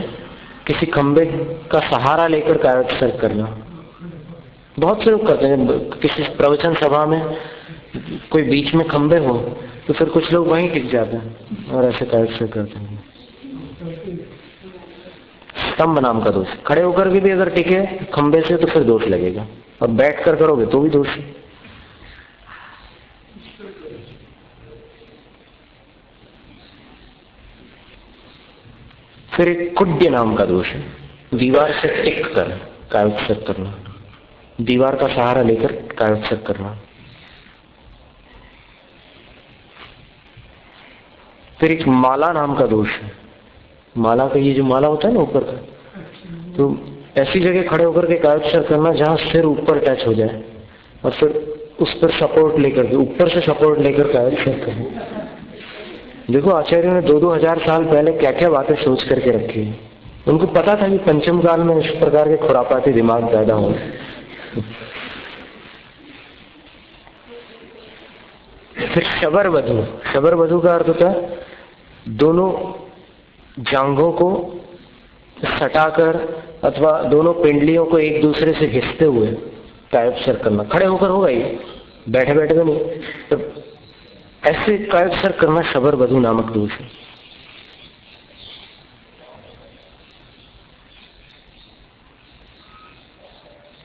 किसी खंबे का सहारा लेकर कायोत्सर्ग करना। बहुत से लोग करते हैं। किसी प्रवचन सभा में कोई बीच में खंबे हो तो फिर कुछ लोग वहीं टिक जाते हैं और ऐसे कायोत्सर्ग करते हैं। स्तंभ नाम का दोष। खड़े होकर भी अगर टिके खंबे से तो फिर दोष लगेगा, और बैठ कर करोगे तो भी दोष। फिर एक कुड्य नाम का दोष है, दीवार से टिक कर कायोत्सर्ग करना, दीवार का सहारा लेकर कायोत्सर्ग करना। फिर एक माला नाम का दोष है। माला का ये जो माला होता है ना ऊपर का, तो ऐसी जगह खड़े होकर के कायोत्सर्ग करना जहां सिर ऊपर टच हो जाए और फिर उस पर सपोर्ट लेकर के ऊपर से सपोर्ट लेकर कायोत्सर्ग करना। देखो आचार्यों ने 2-2 हजार साल पहले क्या क्या बातें सोच करके रखी है। उनको पता था कि पंचम काल में इस प्रकार के खुरापाती दिमाग पैदा होंगे। फिर शबरवधु। शबरवधु का अर्थ होता है दोनों जांघों को सटाकर अथवा दोनों पिंडलियों को एक दूसरे से घिसते हुए कायोत्सर्ग करना। खड़े होकर होगा ये, बैठे बैठे तो नहीं। तो ऐसे कायोत्सर्ग करना शबरवधु नामक दोष है।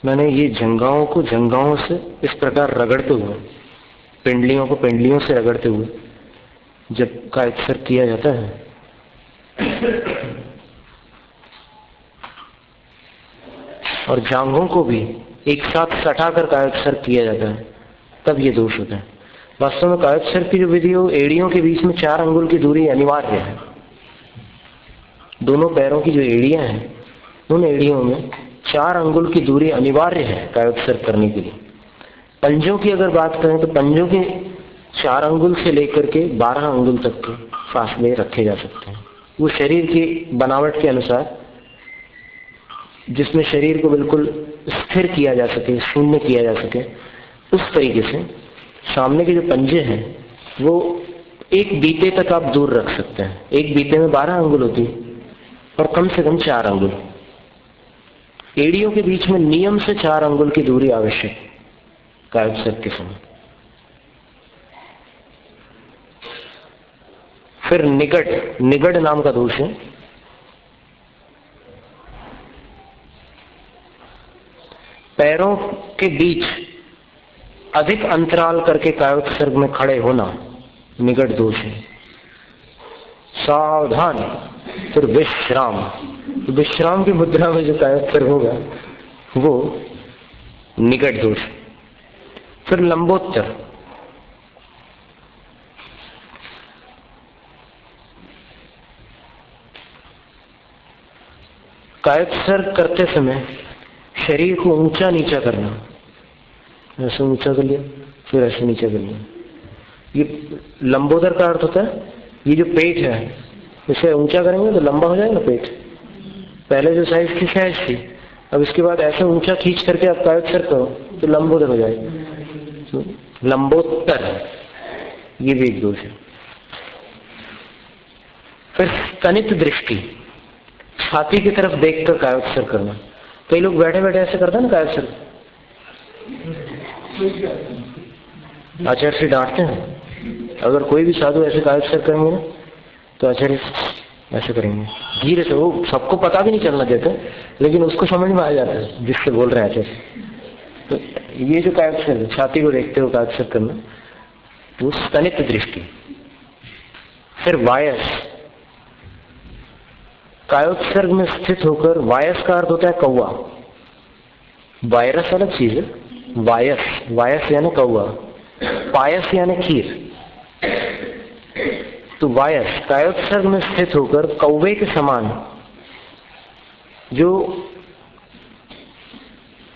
मैंने ये जंघाओं को जंघाओं से इस प्रकार रगड़ते हुए, पिंडलियों को पिंडलियों से रगड़ते हुए जब कायोत्सर्ग किया जाता है और जांघों को भी एक साथ सटाकर कायोत्सर्ग किया जाता है तब ये दोष होता है। वास्तव में कायोत्सर्ग की जो विधि हो, एड़ियों के बीच में 4 अंगुल की दूरी अनिवार्य है। दोनों पैरों की जो एड़ियां हैं उन एड़ियों में 4 अंगुल की दूरी अनिवार्य है कायोत्सर्ग करने के लिए। पंजों की अगर बात करें तो पंजों के 4 अंगुल से लेकर के 12 अंगुल तक के फासले रखे जा सकते हैं। वो शरीर की बनावट के अनुसार, जिसमें शरीर को बिल्कुल स्थिर किया जा सके, शून्य किया जा सके, उस तरीके से सामने के जो पंजे हैं वो एक बीते तक आप दूर रख सकते हैं। एक बीते में 12 अंगुल होती और कम से कम 4 अंगुल। एड़ियों के बीच में नियम से 4 अंगुल की दूरी आवश्यक कायोत्सर्ग के समय। फिर निगड़ नाम का दोष है। पैरों के बीच अधिक अंतराल करके कायोत्सर्ग में खड़े होना निगड़ दोष है। सावधान। फिर विश्राम। विश्राम की मुद्रा में जो कायोत्सर्ग होगा वो निगड़ दोष। फिर लंबोत्तर। कायोत्सर्ग करते समय शरीर को ऊंचा नीचा करना। ऐसे ऊंचा कर लिया फिर ऐसे नीचा कर लिया। ये लंबोदर का अर्थ होता है ये जो पेट है इसे ऊंचा करेंगे तो लंबा हो जाएगा पेट। पहले जो साइज की साइज थी, अब इसके बाद ऐसे ऊंचा खींच करके आप कायोत्सर्ग करो तो लंबोदर हो जाएगा। तो लंबोत्तर ये भी एक दोष है। फिर स्तनित दृष्टि। छाती की तरफ देखकर कायोत्सर्ग करना। कई लोग बैठे बैठे ऐसे करते हैं ना कायोत्सर्ग, आचार्य से डांटते हैं। अगर कोई भी साधु ऐसे कायोत्सर्ग करेंगे ना तो आचार्य ऐसे करेंगे धीरे से, वो सबको पता भी नहीं चलना देते, लेकिन उसको समझ में आ जाता है जिससे बोल रहे हैं ऐसे। तो ये जो कायोत्सर्ग, छाती को देखते हो कायोत्सर्ग करना, वो स्तनित दृष्टि। फिर वायस, कायोत्सर्ग में स्थित होकर, वायस का अर्थ होता है कौवा, वायरस अलग चीज है, वायस, वायस यानी कौवा, पायस यानी खीर। तो वायस कायोत्सर्ग में स्थित होकर कौवे के समान जो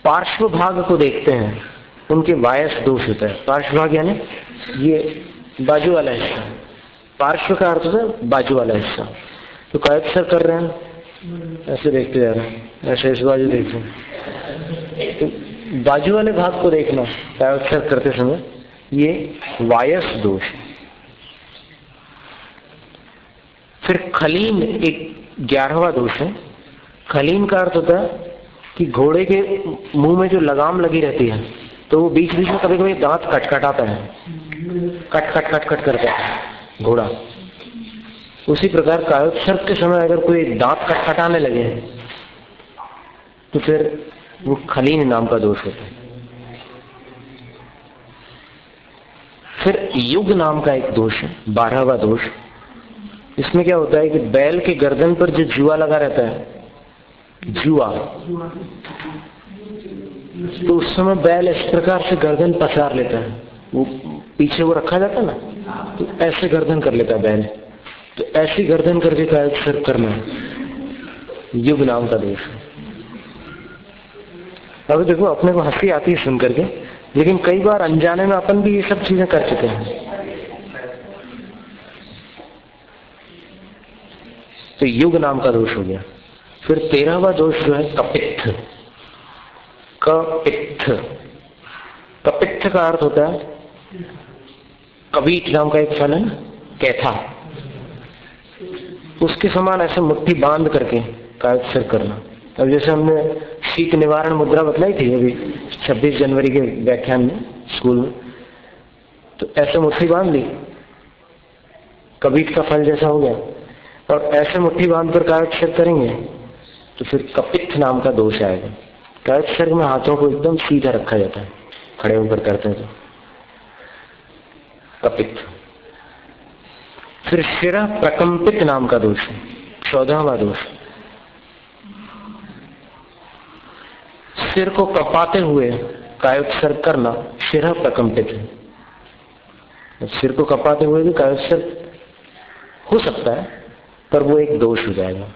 पार्श्व भाग को देखते हैं उनके वायस दोष होता है। पार्श्व भाग यानी ये बाजू वाला हिस्सा, पार्श्व का अर्थ है बाजू वाला हिस्सा। तो कायोत्सर्ग कर रहे हैं, ऐसे देखते जा रहे हैं, ऐसे इस बाजू देखते हैं, तो बाजू वाले भाग को देखना कायोत्सर्ग करते समय, ये वायस दोष है। फिर खलीन एक 11वां दोष है। खलीन का अर्थ होता है कि घोड़े के मुंह में जो लगाम लगी रहती है, तो वो बीच बीच में कभी कभी दांत कटकटाता है, कट कट कट कट करता है घोड़ा। उसी प्रकार कायोत्सर्ग के समय अगर कोई दांत कटकटाने लगे तो फिर वो खलीन नाम का दोष होता है। फिर युग नाम का एक दोष है, 12वां दोष। इसमें क्या होता है कि बैल के गर्दन पर जो जुआ लगा रहता है, जुआ, तो उस समय बैल इस प्रकार से गर्दन पसार लेता है, वो पीछे वो रखा जाता है ना, तो ऐसे गर्दन कर लेता है बैल। तो ऐसी गर्दन करके कायोत्सर्ग करना युग नाम का दोष है। अब देखो अपने को हंसी आती है सुन करके, लेकिन कई बार अनजाने में अपन भी ये सब चीजें कर चुके हैं। तो युग नाम का दोष हो गया। फिर 13वां दोष जो है कपित्थ। कपित्थ, कपित्थ का अर्थ होता है, कबीट नाम का एक फल है ना, कैथा, उसके समान ऐसे मुट्ठी बांध करके कायोत्सर्ग करना। अब जैसे हमने शीत निवारण मुद्रा बतलाई थी अभी 26 जनवरी के व्याख्यान में स्कूल में, तो ऐसे मुट्ठी बांध ली, कबीट का फल जैसा हो गया, और ऐसे मुट्ठी बांध कर कायोत्सर्ग करेंगे तो फिर कपित्थ नाम का दोष आएगा। कायोत्सर्ग में हाथों को एकदम सीधा रखा जाता है, खड़े होकर करते हैं तो कपित्थ। फिर शिरा प्रकंपित नाम का दोष है, 14वां दोष। सिर को कपाते हुए कायोत्सर्ग करना शिरा प्रकंपित है। सिर को कपाते हुए भी कायोत्सर्ग हो सकता है, पर वो एक दोष हो जाएगा।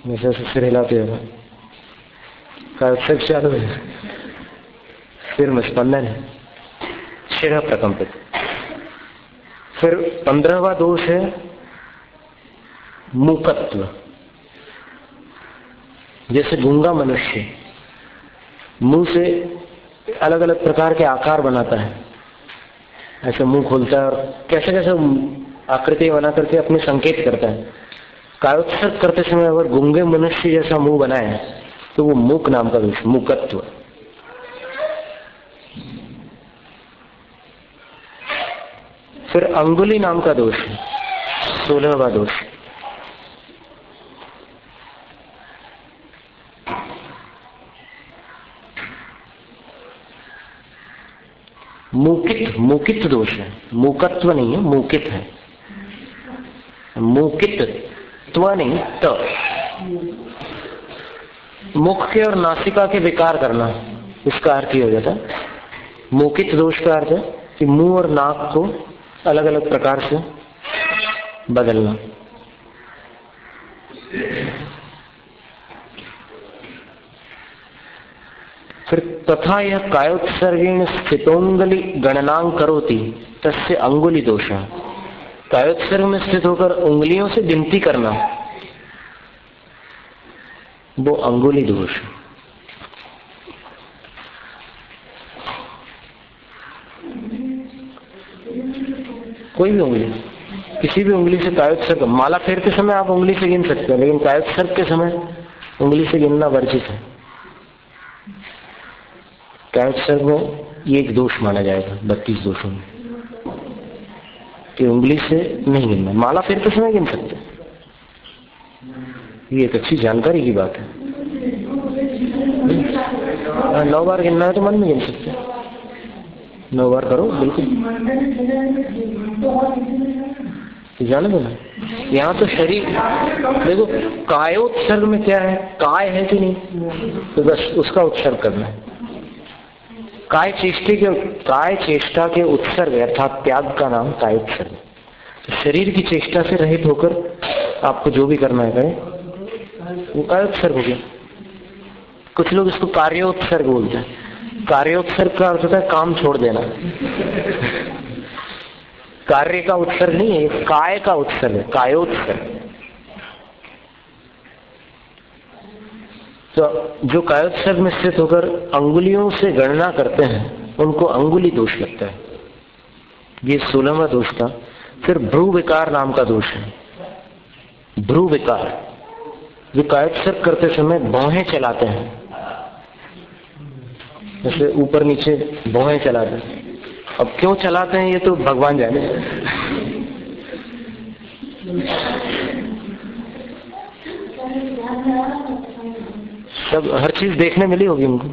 जैसे सिर हिलाते हैं, कायोत्सर्ग चालू है, सिर में स्पंदन है, शिरा प्रकंपित। फिर 15वां दोष है मूकत्व। जैसे गूंगा मनुष्य मुंह से अलग अलग प्रकार के आकार बनाता है, ऐसे मुंह खोलता है और कैसे कैसे आकृति बना करके अपने संकेत करता है। कायोत्सर्ग करते समय अगर गूंगे मनुष्य जैसा मुंह बनाए तो वो मूक नाम का दोष, मूकत्व। फिर अंगुली नाम का दोष है, 16वां दोष। मूकित, मूकित दोष है, मूकत्व नहीं है, मूकित है। मूकित त्व नहीं, त। मुख के और नासिका के विकार करना, इसका अर्थ ही हो जाता है। मूकित दोष का अर्थ है कि मुंह और नाक को अलग अलग प्रकार से बदलना। फिर तथा यह कायोत्सर्गेण स्थितोंगली गणनांग करोति तस्य अंगुली दोष। कायोत्सर्ग में स्थित होकर उंगलियों से गिनती करना वो अंगुली दोष। कोई भी उंगली, किसी भी उंगली से कायोत्सर्ग, माला फेरते समय आप उंगली से गिन सकते हैं, लेकिन कायोत्सर्ग के समय उंगली से गिनना वर्जित है। कायोत्सर्ग में ये एक दोष माना जाएगा 32 दोषों में कि उंगली से नहीं गिनना। माला फेरते समय गिन सकते, ये एक अच्छी जानकारी की बात है। 9 बार गिनना है तो मन में गिन सकते, 9 बार करो बिल्कुल। जाने दो ना, यहाँ तो शरीर देखो, कायोत्सर्ग में क्या है, काय है कि नहीं, तो बस उसका उत्सर्ग करना है। काय चेष्टा के उत्सर्ग अर्थात त्याग का नाम कायोत्सर्ग। तो शरीर की चेष्टा से रहित होकर आपको जो भी करना है करें, वो कायोत्सर्ग हो गया। कुछ लोग इसको कार्योत्सर्ग बोलते हैं। कार्योत्सर्ग का अर्थ होता है काम छोड़ देना। कार्य का उत्सर्ग नहीं है, काय का उत्सर्ग है, कायोत्सर्ग। तो जो कायोत्सर्ग में स्थित होकर अंगुलियों से गणना करते हैं उनको अंगुली दोष लगता है। ये 16वां दोष था। फिर भ्रू विकार नाम का दोष है। भ्रू विकार, जो कायोत्सर्ग करते समय भौहें चलाते हैं, जैसे ऊपर नीचे भौहें चलाते हैं। अब क्यों चलाते हैं ये तो भगवान जाने। सब हर चीज देखने मिली होगी उनको।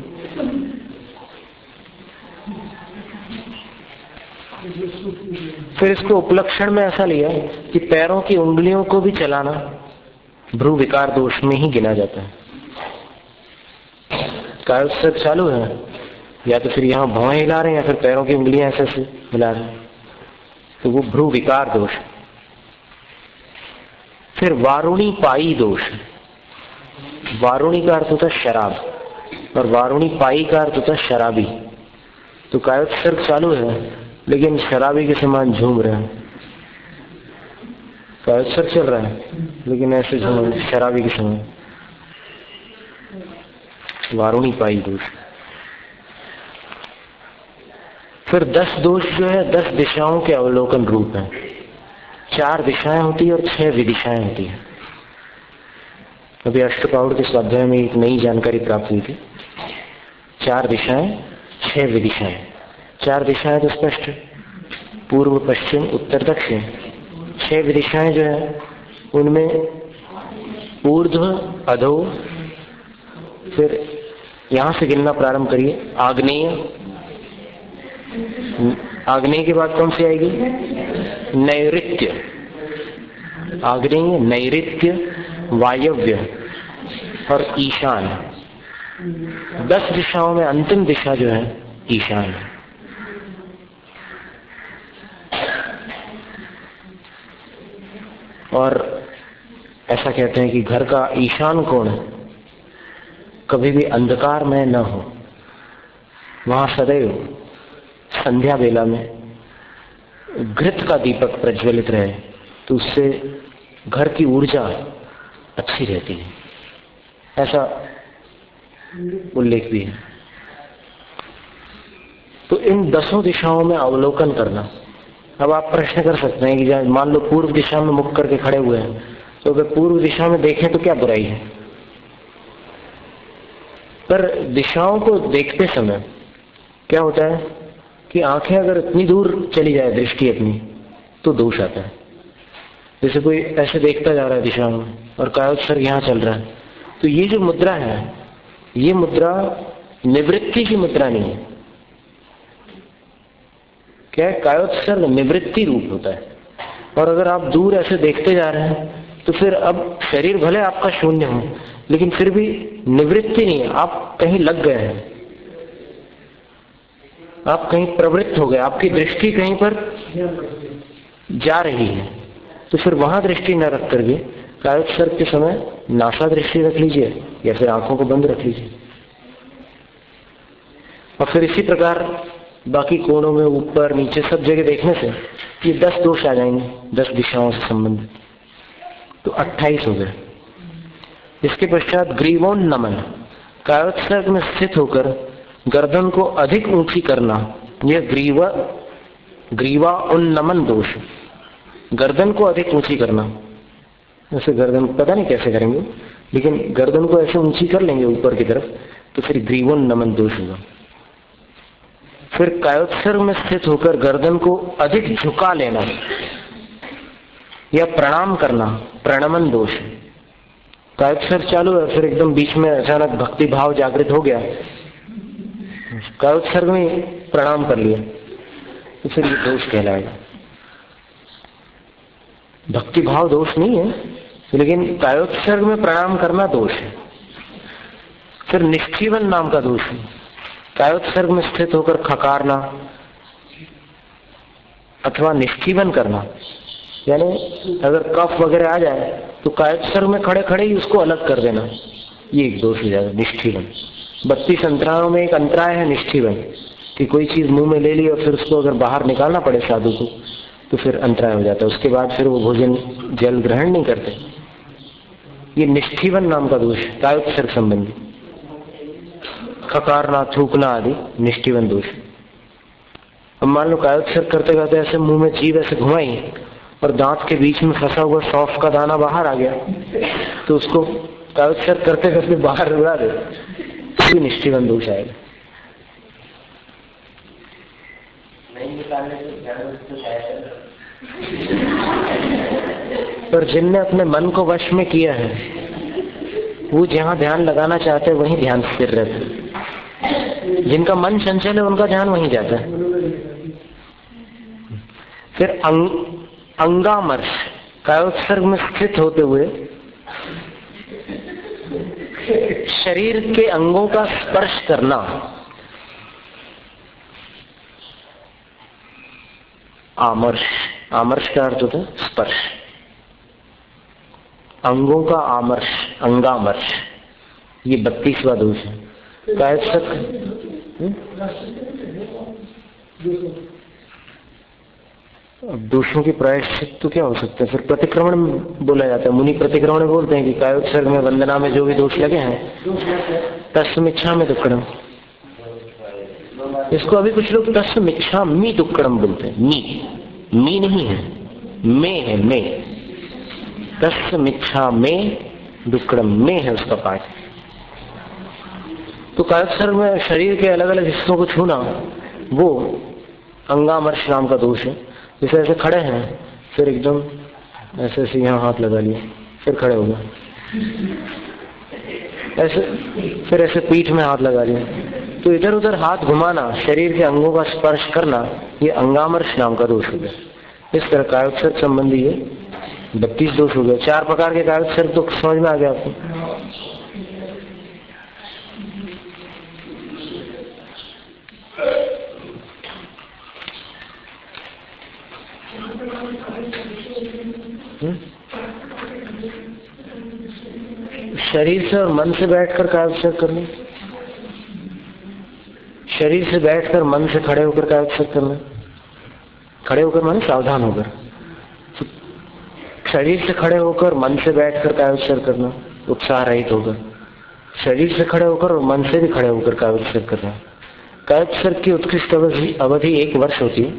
फिर इसको उपलक्षण में ऐसा लिया कि पैरों की उंगलियों को भी चलाना भ्रू विकार दोष में ही गिना जाता है। कायोत्सर्ग चालू है, या तो फिर यहाँ भौहें हिला रहे हैं या फिर पैरों की उंगलियां ऐसे से हिला रहे हैं, तो वो भ्रू विकार दोष। फिर वारुणी पाई दोष। वारुणी का अर्थ होता है शराब और वारुणी पाई का अर्थ होता है शराबी। तो कायोत्सर्ग चालू है लेकिन शराबी के समान झूम रहे हैं। कायोत्सर्ग चल रहा है लेकिन ऐसे झूम शराबी के समान। वारुणी पाई दोष। फिर 10 दोष जो है 10 दिशाओं के अवलोकन रूप है। 4 दिशाएं होती है और 6 विदिशाएं होती है। अभी अष्टपाउड़ के स्वाध्याय में एक नई जानकारी प्राप्त हुई थी। 4 दिशाएं 6 विदिशाएं। 4 दिशाएं तो स्पष्ट, पूर्व पश्चिम उत्तर दक्षिण। 6 विदिशाएं जो है उनमें ऊर्ध्व अधो, फिर यहां से गिनना प्रारंभ करिए। आग्नेय, आग्नेय के बाद कौन सी आएगी? नैऋत्य। आग्नेय, नैऋत्य, वायव्य और ईशान। 10 दिशाओं में अंतिम दिशा जो है ईशान है। और ऐसा कहते हैं कि घर का ईशान कोण कभी भी अंधकार में न हो, वहां सदैव संध्या बेला में घृत का दीपक प्रज्वलित रहे, तो उससे घर की ऊर्जा अच्छी रहती है, ऐसा उल्लेख भी है। तो इन 10 दिशाओं में अवलोकन करना। अब आप प्रश्न कर सकते हैं कि मान लो पूर्व दिशा में मुख करके खड़े हुए हैं, तो अगर पूर्व दिशा में देखें तो क्या बुराई है? पर दिशाओं को देखते समय क्या होता है कि आंखें अगर इतनी दूर चली जाए दृष्टि अपनी तो दोष आता है। जैसे कोई ऐसे देखता जा रहा है दिशा में और कायोत्सर्ग यहाँ चल रहा है, तो ये जो मुद्रा है ये मुद्रा निवृत्ति की मुद्रा नहीं है। क्या है? कायोत्सर्ग निवृत्ति रूप होता है। और अगर आप दूर ऐसे देखते जा रहे हैं तो फिर अब शरीर भले आपका शून्य हो लेकिन फिर भी निवृत्ति नहीं है, आप कहीं लग गए हैं, आप कहीं प्रवृत्त हो गए, आपकी दृष्टि कहीं पर जा रही है। तो फिर वहां दृष्टि न रख करके कायोत्सर्ग के समय नासा दृष्टि रख लीजिए या फिर आंखों को बंद रख लीजिए। और फिर इसी प्रकार बाकी कोणों में ऊपर नीचे सब जगह देखने से ये 10 दोष आ जाएंगे 10 दिशाओं से संबंधित, तो 28 हो गए। इसके पश्चात ग्रीवोन्नमन, कायोत्सर्ग में स्थित होकर गर्दन को अधिक ऊंची करना, यह ग्रीवा उन्नमन दोष। गर्दन को अधिक ऊंची करना, जैसे गर्दन पता नहीं कैसे करेंगे लेकिन गर्दन को ऐसे ऊंची कर लेंगे ऊपर की तरफ, तो फिर ग्रीवोन्नमन दोष होगा। फिर कायोत्सर्ग में स्थित होकर गर्दन को अधिक झुका लेना या प्रणाम करना, प्रणमन दोष। कायोत्सर्ग चालू है, फिर एकदम बीच में अचानक भक्ति भाव जागृत हो गया, कायोत्सर्ग में प्रणाम कर लिया, तो फिर ये दोष कहलाएगा। भक्ति भाव दोष नहीं है, लेकिन कायोत्सर्ग में प्रणाम करना दोष है। फिर निष्ठीवन नाम का दोष है, कायोत्सर्ग में स्थित होकर खकारना अथवा निष्ठीवन करना, यानी अगर कफ वगैरह आ जाए तो कायोत्सर्ग में खड़े खड़े ही उसको अलग कर देना, ये एक दोष हो जाएगा निष्ठीवन। 32 अंतरायों में एक अंतराय है निष्ठीवन, कि कोई चीज मुंह में ले ली और फिर उसको अगर बाहर निकालना पड़े साधु को तो फिर अंतराय हो जाता है, उसके बाद फिर वो भोजन जल ग्रहण नहीं करते। ये निष्ठीवन नाम का दोष है कायोत्सर्ग संबंधी, खकारना थूकना आदि निष्ठीवन दोष। अब मान लो कायोत्सर्ग करते करते ऐसे मुंह में जीभ ऐसे घुमाई और दांत के बीच में फंसा हुआ सौंफ का दाना बाहर आ गया, तो उसको कायोत्सर्ग करते करते बाहर उड़ा दे, तो भी निष्ठीवन दोष आएगा। पर जिनने अपने मन को वश में किया है वो जहां ध्यान लगाना चाहते हैं वहीं ध्यान स्थिर रहता है, जिनका मन चंचल है उनका ध्यान वहीं जाता है। फिर अंगामर्श, कायोत्सर्ग में स्थित होते हुए शरीर के अंगों का स्पर्श करना। आमर्श, आमर्श का अर्थ होता है स्पर्श, अंगों का आमर्श, अंगामर्श, ये 32वां दोष है। कायोत्सर्ग अब दोषों की प्रायश्चित तो क्या हो सकते हैं? फिर प्रतिक्रमण बोला जाता है, मुनि प्रतिक्रमण बोलते हैं कि कायोत्सर्ग में वंदना में जो भी दोष लगे हैं तस्मिच्छामि दुक्कडम, इसको अभी कुछ लोग तस्मिच्छामि दुक्कडम बोलते हैं। मी नहीं है, में है, में, तस्मिच्छामि दुक्कडम, में है उसका पाठ। तो कायोत्सर्ग में शरीर के अलग अलग हिस्सों को छूना वो अंगामर्श नाम का दोष है। जैसे ऐसे खड़े हैं, फिर एकदम ऐसे ऐसे यहाँ हाथ लगा लिया, फिर खड़े हो गए, ऐसे फिर ऐसे पीठ में हाथ लगा लिया, तो इधर उधर हाथ घुमाना, शरीर के अंगों का स्पर्श करना, ये अंगामर्श नाम का दोष हो गया। इस तरह कायोत्सर्ग संबंधी ये 32 दोष हो गए। 4 प्रकार के कायोत्सर्ग तो समझ में आ गया आपको। शरीर से और मन से बैठकर कायोत्सर्ग करना, शरीर से बैठकर मन से खड़े होकर कायोत्सर्ग करना, खड़े होकर माने सावधान होकर, शरीर से खड़े होकर मन से बैठकर कायोत्सर्ग करना, उत्साह रहित होकर, शरीर से खड़े होकर और मन से भी खड़े होकर कायोत्सर्ग करना। कायोत्सर्ग की उत्कृष्ट अवधि 1 वर्ष होती है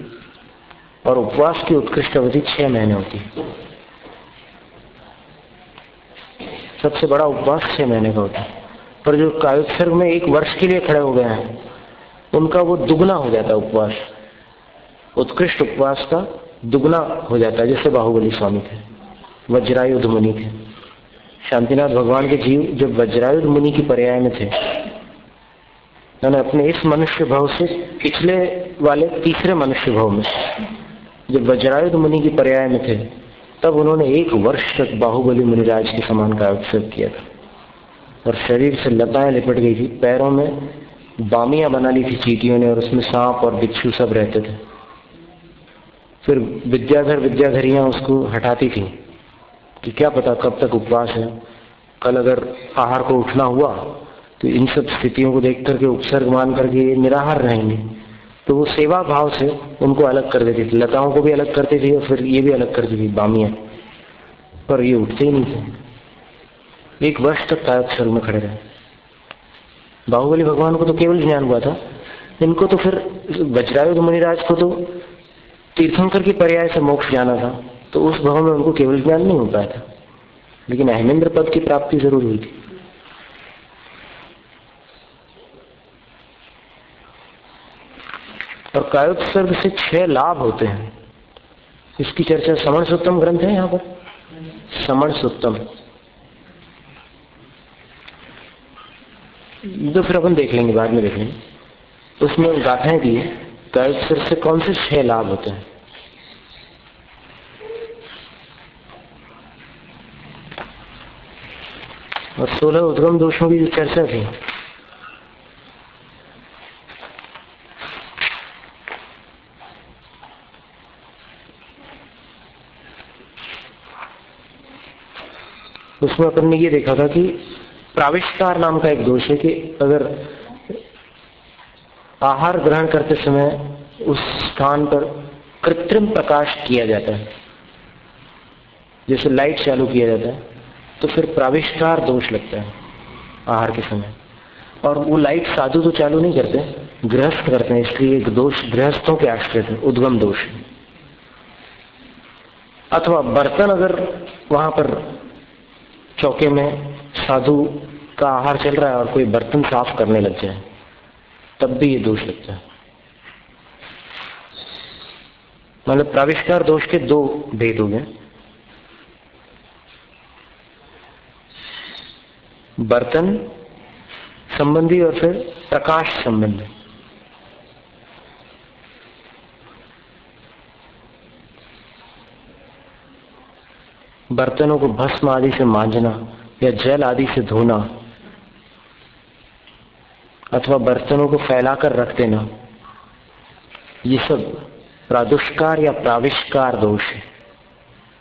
और उपवास की उत्कृष्ट अवधि 6 महीने होती है। सबसे बड़ा उपवास 6 महीने का होता है, पर जो कायोत्सर्ग में 1 वर्ष के लिए खड़े हो गए हैं उनका वो दुगना हो जाता है उपवास, उत्कृष्ट उपवास का दुगना हो जाता है। जैसे बाहुबली स्वामी थे, वज्रायुध मुनि थे, शांतिनाथ भगवान के जीव जब वज्रायुध मुनि की पर्याय में थे, यानी अपने इस मनुष्य भाव से पिछले वाले तीसरे मनुष्य भाव में जब वज्रायुध मुनि की पर्याय में थे, तब उन्होंने 1 वर्ष तक बाहुबली मुनिराज के समान कायोत्सर्ग किया था। और शरीर से लताएं लिपट गई थी, पैरों में बामियां बना ली थी चींटियों ने, और उसमें सांप और बिच्छू सब रहते थे। फिर विद्याधरियां उसको हटाती थी कि क्या पता कब तक उपवास है, कल अगर आहार को उठना हुआ तो इन सब स्थितियों को देख करके उपसर्ग मान करके ये निराहार रहेंगे। तो वो सेवा भाव से उनको अलग कर देती थी, लताओं को भी अलग करती थी और फिर ये भी अलग करती थी बामियां, पर ये उठते ही नहीं थे। 1 वर्ष तक कायोत्सर्ग में खड़े रहे। बाहुबली भगवान को तो केवल ज्ञान हुआ था, इनको तो फिर वज्रायुध मुनिराज को तो तीर्थंकर की पर्याय से मोक्ष जाना था, तो उस भाव में उनको केवल ज्ञान नहीं हो पाया था, लेकिन अहमेंद्र पद की प्राप्ति जरूर हुई थी। और कायोत्सर्ग से 6 लाभ होते हैं, इसकी चर्चा समण सुत्तम ग्रंथ है यहाँ पर, समण सुत्तम। तो फिर अपन देख लेंगे, बाद में देख लेंगे। उसमें गाथाएं दी है कायोत्सर्ग से कौन से 6 लाभ होते हैं। और 16 उद्गम दोषों की जो चर्चा थी, उसमें अपन ने ये देखा था कि प्राविष्कार नाम का एक दोष है कि अगर आहार ग्रहण करते समय उस स्थान पर कृत्रिम प्रकाश किया जाता है, जैसे लाइट चालू किया जाता है, तो फिर प्राविष्कार दोष लगता है आहार के समय। और वो लाइट साधु तो चालू नहीं करते, गृहस्थ करते हैं, इसलिए एक दोष गृहस्थों के आश्रित है, उद्गम दोष। अथवा बर्तन अगर वहां पर चौके में साधु का आहार चल रहा है और कोई बर्तन साफ करने लग जाए, तब भी ये दोष लगता है। मतलब प्राविष्कार दोष के 2 भेद हो गए, बर्तन संबंधी और फिर प्रकाश संबंधी। बर्तनों को भस्म आदि से मांजना या जल आदि से धोना, अथवा बर्तनों को फैलाकर रख देना, ये सब प्रादुष्कार या प्राविष्कार दोष है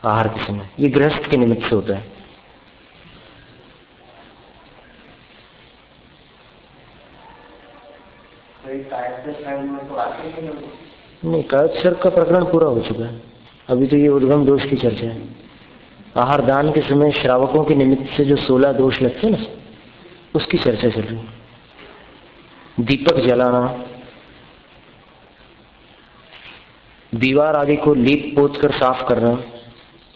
आहार के समय। ये गृहस्थ के निमित्त से होता है। नहीं, कायोत्सर्ग का प्रकरण पूरा हो चुका है, अभी तो ये उद्गम दोष की चर्चा है। आहार दान के समय श्रावकों के निमित्त से जो 16 दोष लगते हैं ना, उसकी चर्चा चल रही है। दीपक जलाना, दीवार आदि को लीप पोत कर साफ करना,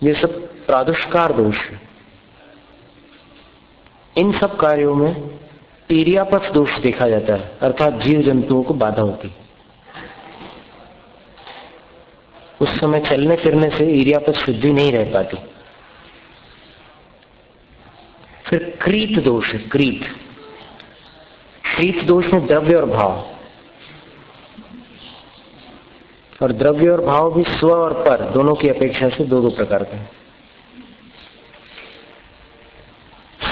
ये सब प्रादुष्कार दोष है। इन सब कार्यों में ईर्यापथ दोष देखा जाता है, अर्थात जीव जंतुओं को बाधा होती है। उस समय चलने फिरने से ईर्यापथ शुद्धि नहीं रह पाती। फिर क्रीत दोष है, क्रीत। क्रीत दोष में द्रव्य और भाव, और द्रव्य और भाव भी स्व और पर दोनों की अपेक्षा से 2 प्रकार के हैं।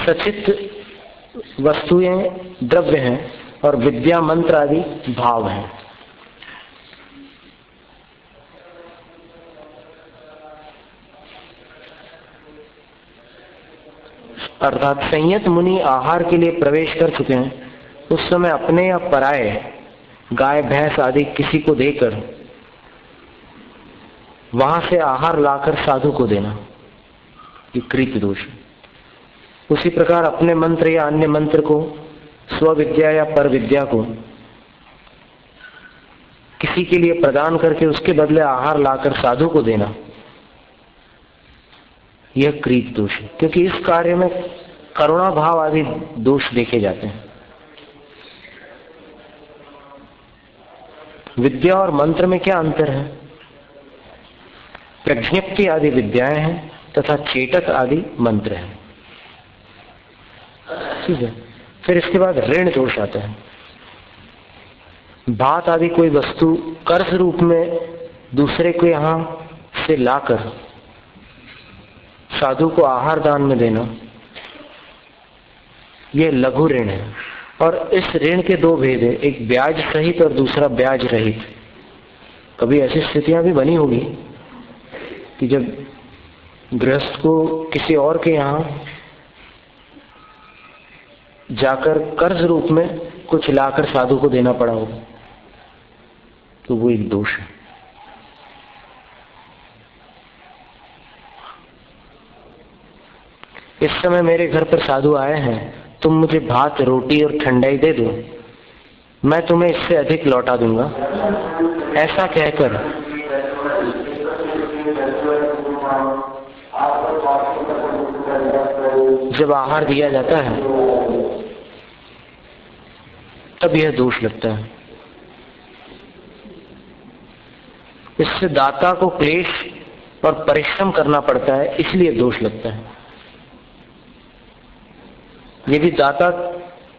सचित वस्तुएं द्रव्य हैं और विद्या मंत्र आदि भाव हैं। अर्थात संयत मुनि आहार के लिए प्रवेश कर चुके हैं, उस समय अपने या पराये गाय भैंस आदि किसी को देकर वहां से आहार लाकर साधु को देना, ये कृत दोष है। उसी प्रकार अपने मंत्र या अन्य मंत्र को, स्वविद्या या पर विद्या को किसी के लिए प्रदान करके उसके बदले आहार लाकर साधु को देना, यह क्रीत दोष है। क्योंकि इस कार्य में करुणा भाव आदि दोष देखे जाते हैं। विद्या और मंत्र में क्या अंतर है? प्रज्ञप्ति आदि विद्याएं हैं तथा चेतक आदि मंत्र हैं। ठीक है। फिर इसके बाद ऋण दोष आता है। भात आदि कोई वस्तु कर्ज रूप में दूसरे को यहां से लाकर साधु को आहार दान में देना, यह लघु ऋण है। और इस ऋण के 2 भेद है, एक ब्याज सहित और दूसरा ब्याज रहित। कभी ऐसी स्थितियां भी बनी होगी कि जब गृहस्थ को किसी और के यहां जाकर कर्ज रूप में कुछ लाकर साधु को देना पड़ा होगा, तो वो एक दोष है। इस समय मेरे घर पर साधु आए हैं, तुम मुझे भात रोटी और ठंडाई दे दो, मैं तुम्हें इससे अधिक लौटा दूंगा, ऐसा कहकर जब आहार दिया जाता है तब यह दोष लगता है। इससे दाता को क्लेश और परिश्रम करना पड़ता है, इसलिए दोष लगता है। यदि दाता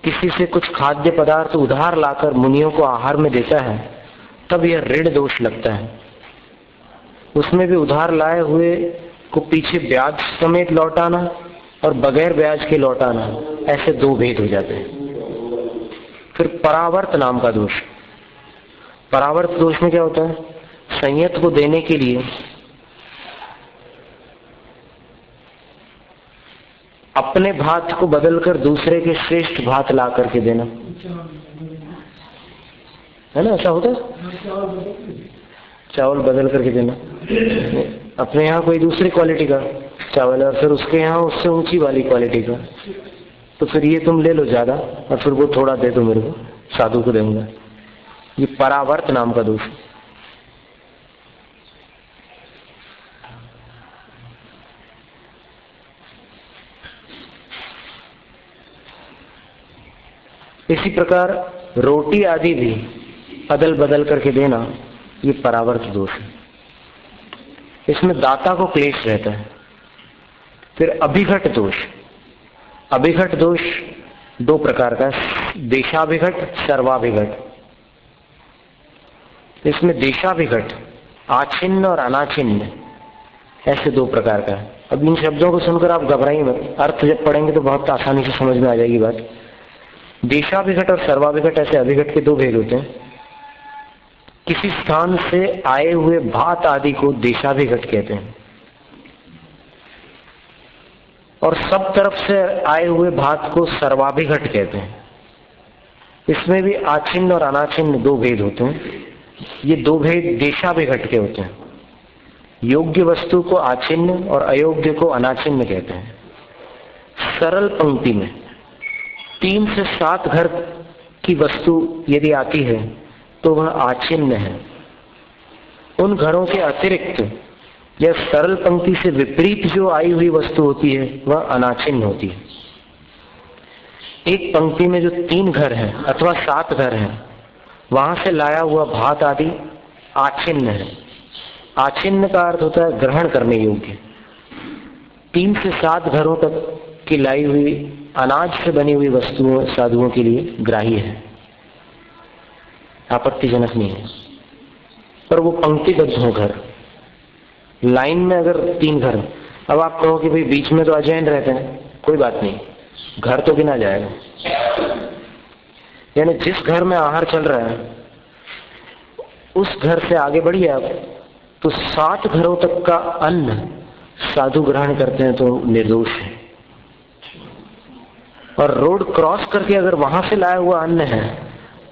किसी से कुछ खाद्य पदार्थ उधार लाकर मुनियों को आहार में देता है, तब यह ऋण दोष लगता है। उसमें भी उधार लाए हुए को पीछे ब्याज समेत लौटाना और बगैर ब्याज के लौटाना, ऐसे दो भेद हो जाते हैं। फिर परावर्त नाम का दोष। परावर्त दोष में क्या होता है? संयत को देने के लिए अपने भात को बदलकर दूसरे के श्रेष्ठ भात ला करके देना, है ना? ऐसा होता है, चावल बदल करके देना। अपने यहाँ कोई दूसरी क्वालिटी का चावल है और फिर उसके यहाँ उससे ऊंची वाली क्वालिटी का, तो फिर ये तुम ले लो ज्यादा और फिर वो थोड़ा दे दो मेरे को, साधु को दूंगा। ये परावर्त नाम का दोष। इसी प्रकार रोटी आदि भी अदल बदल करके देना, ये परावर्त दोष है। इसमें दाता को क्लेश रहता है। फिर अभिघट दोष। अभिघट दोष दो प्रकार का है, देशाभिघट, सर्वाभिघट। इसमें देशाभिघट आछिन्न और अनाछिन्न, ऐसे दो प्रकार का है। अब इन शब्दों को सुनकर आप घबराइए मत, अर्थ जब पढ़ेंगे तो बहुत आसानी से समझ में आ जाएगी बात। देशाभिघट और सर्वाभिघट ऐसे अभिघट के दो भेद होते हैं। किसी स्थान से आए हुए भात आदि को देशाभिघट कहते हैं और सब तरफ से आए हुए भात को सर्वाभिघट कहते हैं। इसमें भी आछिन्न और अनाछिन्न दो भेद होते हैं। ये दो भेद देशाभिघट के होते हैं। योग्य वस्तु को आछिन्न और अयोग्य को अनाछिन्न कहते हैं। सरल पंक्ति में 3 से 7 घर की वस्तु यदि आती है तो वह आछिन्न है। उन घरों के अतिरिक्त या सरल पंक्ति से विपरीत जो आई हुई वस्तु होती है वह अनाछिन्न होती है। एक पंक्ति में जो 3 घर हैं अथवा 7 घर हैं, वहां से लाया हुआ भात आदि आछिन्न है। आछिन्न का अर्थ होता है ग्रहण करने योग्य। 3 से 7 घरों तक की लाई हुई अनाज से बनी हुई वस्तुओं साधुओं के लिए ग्राह्य है, आपत्तिजनक नहीं है। पर वो पंक्तिबद्ध हो घर, लाइन में अगर 3 घर, अब आप कहो कि भाई बीच में तो अजैन रहते हैं, कोई बात नहीं, घर तो गिना जाएगा। यानी जिस घर में आहार चल रहा है उस घर से आगे बढ़िए आप, तो 7 घरों तक का अन्न साधु ग्रहण करते हैं तो निर्दोष है। और रोड क्रॉस करके अगर वहां से लाया हुआ अन्न है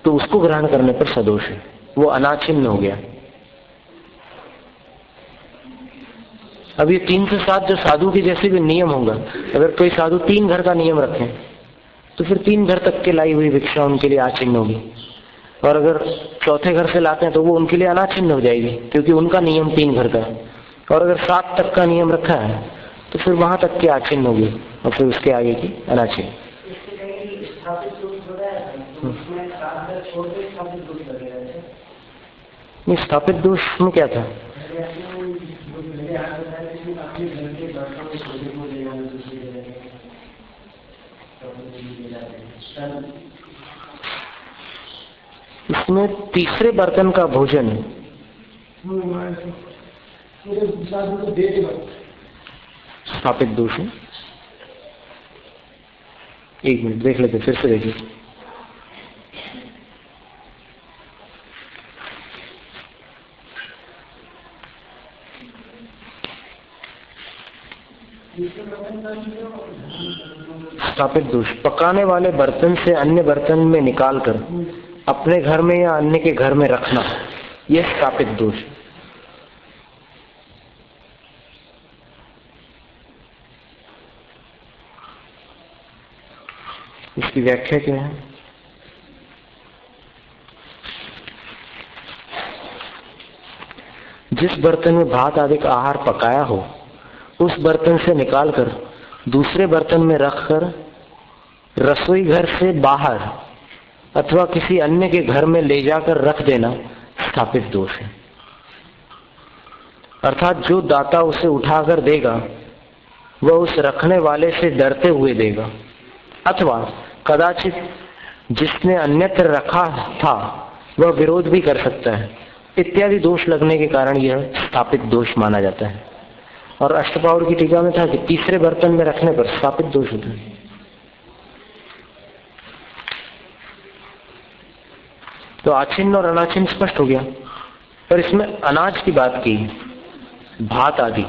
तो उसको ग्रहण करने पर सदोष है, वो अनाछिन्न हो गया। अब ये 3 से 7 जो साधु के जैसे भी नियम होगा, अगर कोई साधु 3 घर का नियम रखे तो फिर 3 घर तक के लाई हुई भिक्षा उनके लिए आछिन्न होगी, और अगर 4थे घर से लाते हैं तो वो उनके लिए अनाछिन्न हो जाएगी, क्योंकि उनका नियम 3 घर का है। और अगर 7 तक का नियम रखा है तो फिर वहां तक की आछिन्न होगी और फिर उसके आगे की अनाछिन्न। स्थापित दोष में क्या था? इसमें तीसरे बर्तन का भोजन स्थापित दोष है। 1 मिनट देख लेते, फिर से देखिए। स्थापित दोष, पकाने वाले बर्तन से अन्य बर्तन में निकालकर अपने घर में या अन्य के घर में रखना, यह स्थापित दोष। इसकी व्याख्या क्या है? जिस बर्तन में भात आदि का आहार पकाया हो उस बर्तन से निकालकर दूसरे बर्तन में रखकर रसोई घर से बाहर अथवा किसी अन्य के घर में ले जाकर रख देना स्थापित दोष है। अर्थात जो दाता उसे उठाकर देगा वह उस रखने वाले से डरते हुए देगा, अथवा कदाचित जिसने अन्यत्र रखा था वह विरोध भी कर सकता है, इत्यादि दोष लगने के कारण यह स्थापित दोष माना जाता है। और अष्टपाउर की टीका में था कि तीसरे बर्तन में रखने पर स्थापित दोष होता है। तो आचिन्न और अनाचिन्न स्पष्ट हो गया। पर इसमें अनाज की बात की, भात आदि,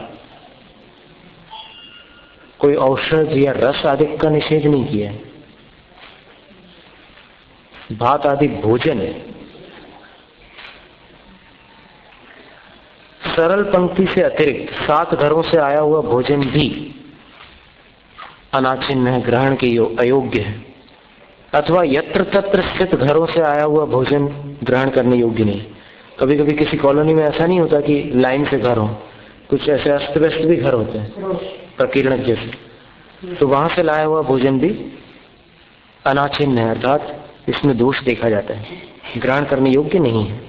कोई औषध या रस आदि का निषेध नहीं किया है। भात आदि भोजन है। सरल पंक्ति से अतिरिक्त 7 घरों से आया हुआ भोजन भी अनाचिन्न है, ग्रहण के अयोग्य है। अथवा यत्र तत्र स्थित घरों से आया हुआ भोजन ग्रहण करने योग्य नहीं। कभी कभी किसी कॉलोनी में ऐसा नहीं होता कि लाइन से घर हो, कुछ ऐसे अस्त व्यस्त भी घर होते हैं प्रकीर्णक जैसे, तो वहां से लाया हुआ भोजन भी अनाचिन्न है, अर्थात इसमें दोष देखा जाता है, ग्रहण करने योग्य नहीं है।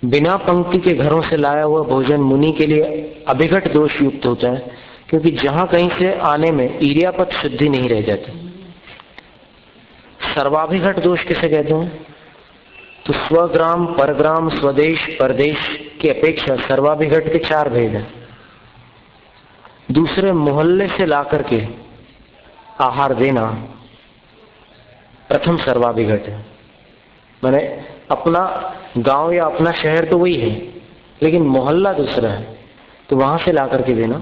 बिना पंक्ति के घरों से लाया हुआ भोजन मुनि के लिए अभिघट दोष युक्त होता है, क्योंकि जहां कहीं से आने में ईर्यापत शुद्धि नहीं रह जाती। सर्वाभिघट दोष किसे कहते हैं? तो स्वग्राम, परग्राम, स्वदेश, परदेश की अपेक्षा सर्वाभिघट के 4 भेद हैं। दूसरे मोहल्ले से लाकर के आहार देना प्रथम सर्वाभिघट है। माने अपना गांव या अपना शहर तो वही है, लेकिन मोहल्ला दूसरा है, तो वहां से लाकर के देना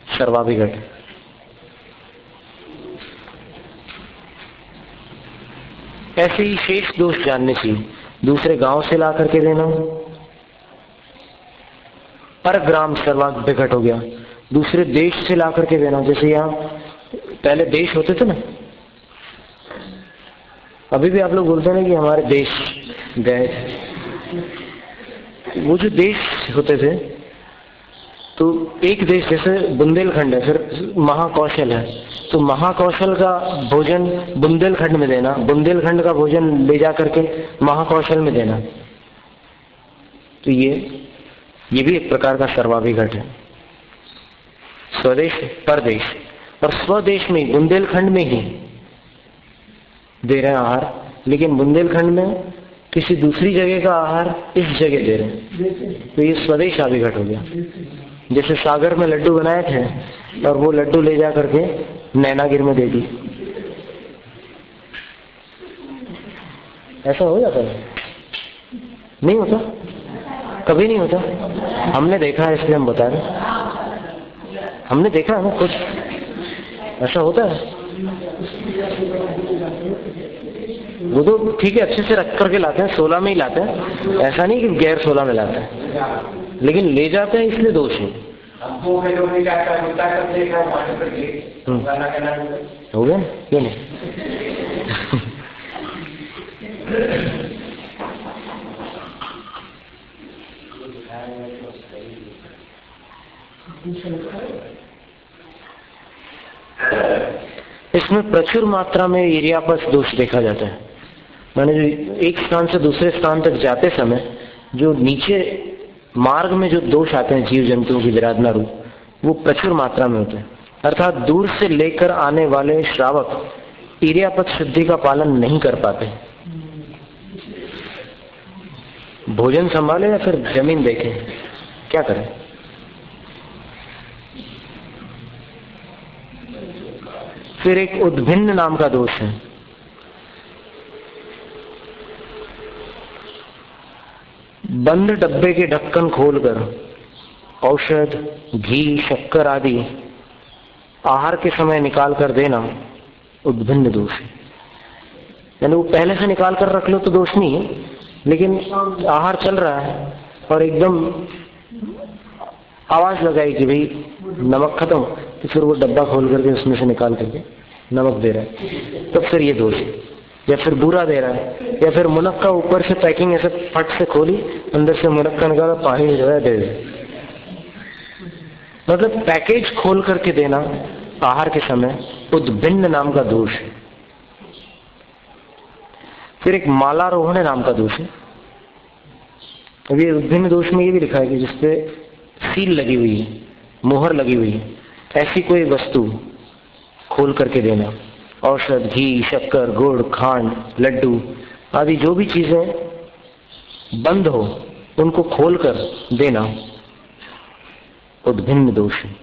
सर्वाभिघट है। ऐसे ही शेष दोष जानने चाहिए। दूसरे गांव से ला करके देना, पर ग्राम सर्वाभिघट हो गया। दूसरे देश से ला करके देना, जैसे यहाँ पहले देश होते थे ना, अभी भी आप लोग बोलते हैं ना कि हमारे देश गए। वो जो देश होते थे, तो एक देश जैसे बुंदेलखंड है, फिर महाकौशल है, तो महाकौशल का भोजन बुंदेलखंड में देना, बुंदेलखंड का भोजन ले जा करके महाकौशल में देना, तो ये भी एक प्रकार का सर्वाभिघट है। स्वदेश, परदेश और स्वदेश में बुंदेलखंड में ही दे रहे हैं आहार, लेकिन बुंदेलखंड में किसी दूसरी जगह का आहार इस जगह दे रहे हैं, तो ये स्वदेश अभिघट हो गया। जैसे सागर में लड्डू बनाए थे और वो लड्डू ले जा करके नैनागिर में दे दी, ऐसा हो जाता है? नहीं होता, कभी नहीं होता। हमने देखा है, इसलिए हम बता रहे। हमने देखा है ना, कुछ ऐसा होता है। वो तो ठीक है, अच्छे से रख करके लाते हैं, 16 में ही लाते हैं, ऐसा नहीं कि गैर 16 में लाते हैं, लेकिन ले जाते हैं इसलिए दोष है। हो गया क्यों नहीं? इसमें प्रचुर मात्रा में ईर्यापस दोष देखा जाता है। माने एक स्थान से दूसरे स्थान तक जाते समय जो नीचे मार्ग में जो दोष आते हैं जीव जंतुओं की विराधना रूप, वो प्रचुर मात्रा में होते हैं। अर्थात दूर से लेकर आने वाले श्रावक ईर्यापत शुद्धि का पालन नहीं कर पाते। भोजन संभाले या फिर जमीन देखे, क्या करें? फिर एक उद्भिन्न नाम का दोष है। बंद डब्बे के ढक्कन खोलकर औषध, घी, शक्कर आदि आहार के समय निकाल कर देना उद्भिन्न दोष है। यानी वो पहले से निकाल कर रख लो तो दोष नहीं है, लेकिन आहार चल रहा है और एकदम आवाज लगाई कि भाई नमक खत्म, तो फिर वो डब्बा खोल करके उसमें से निकाल करके नमक दे रहा है, तो फिर ये दोष है। या फिर बूरा दे रहा है, या फिर मुनक्का ऊपर से पैकिंग ऐसे फट से खोली, अंदर से मुनक्का निकाला, पानी जो है दे दे। मतलब पैकेज खोल करके देना आहार के समय उद्भिन्न नाम का दोष है। फिर एक मालारोहण नाम का दोष है। अभी उद्भिन्न दोष में ये भी लिखा है कि जिसपे सील लगी हुई है, मोहर लगी हुई है, ऐसी कोई वस्तु खोल करके देना, औषध, घी, शक्कर, गुड़, खांड, लड्डू आदि जो भी चीजें बंद हो उनको खोलकर देना उद्भिन्न दोष है।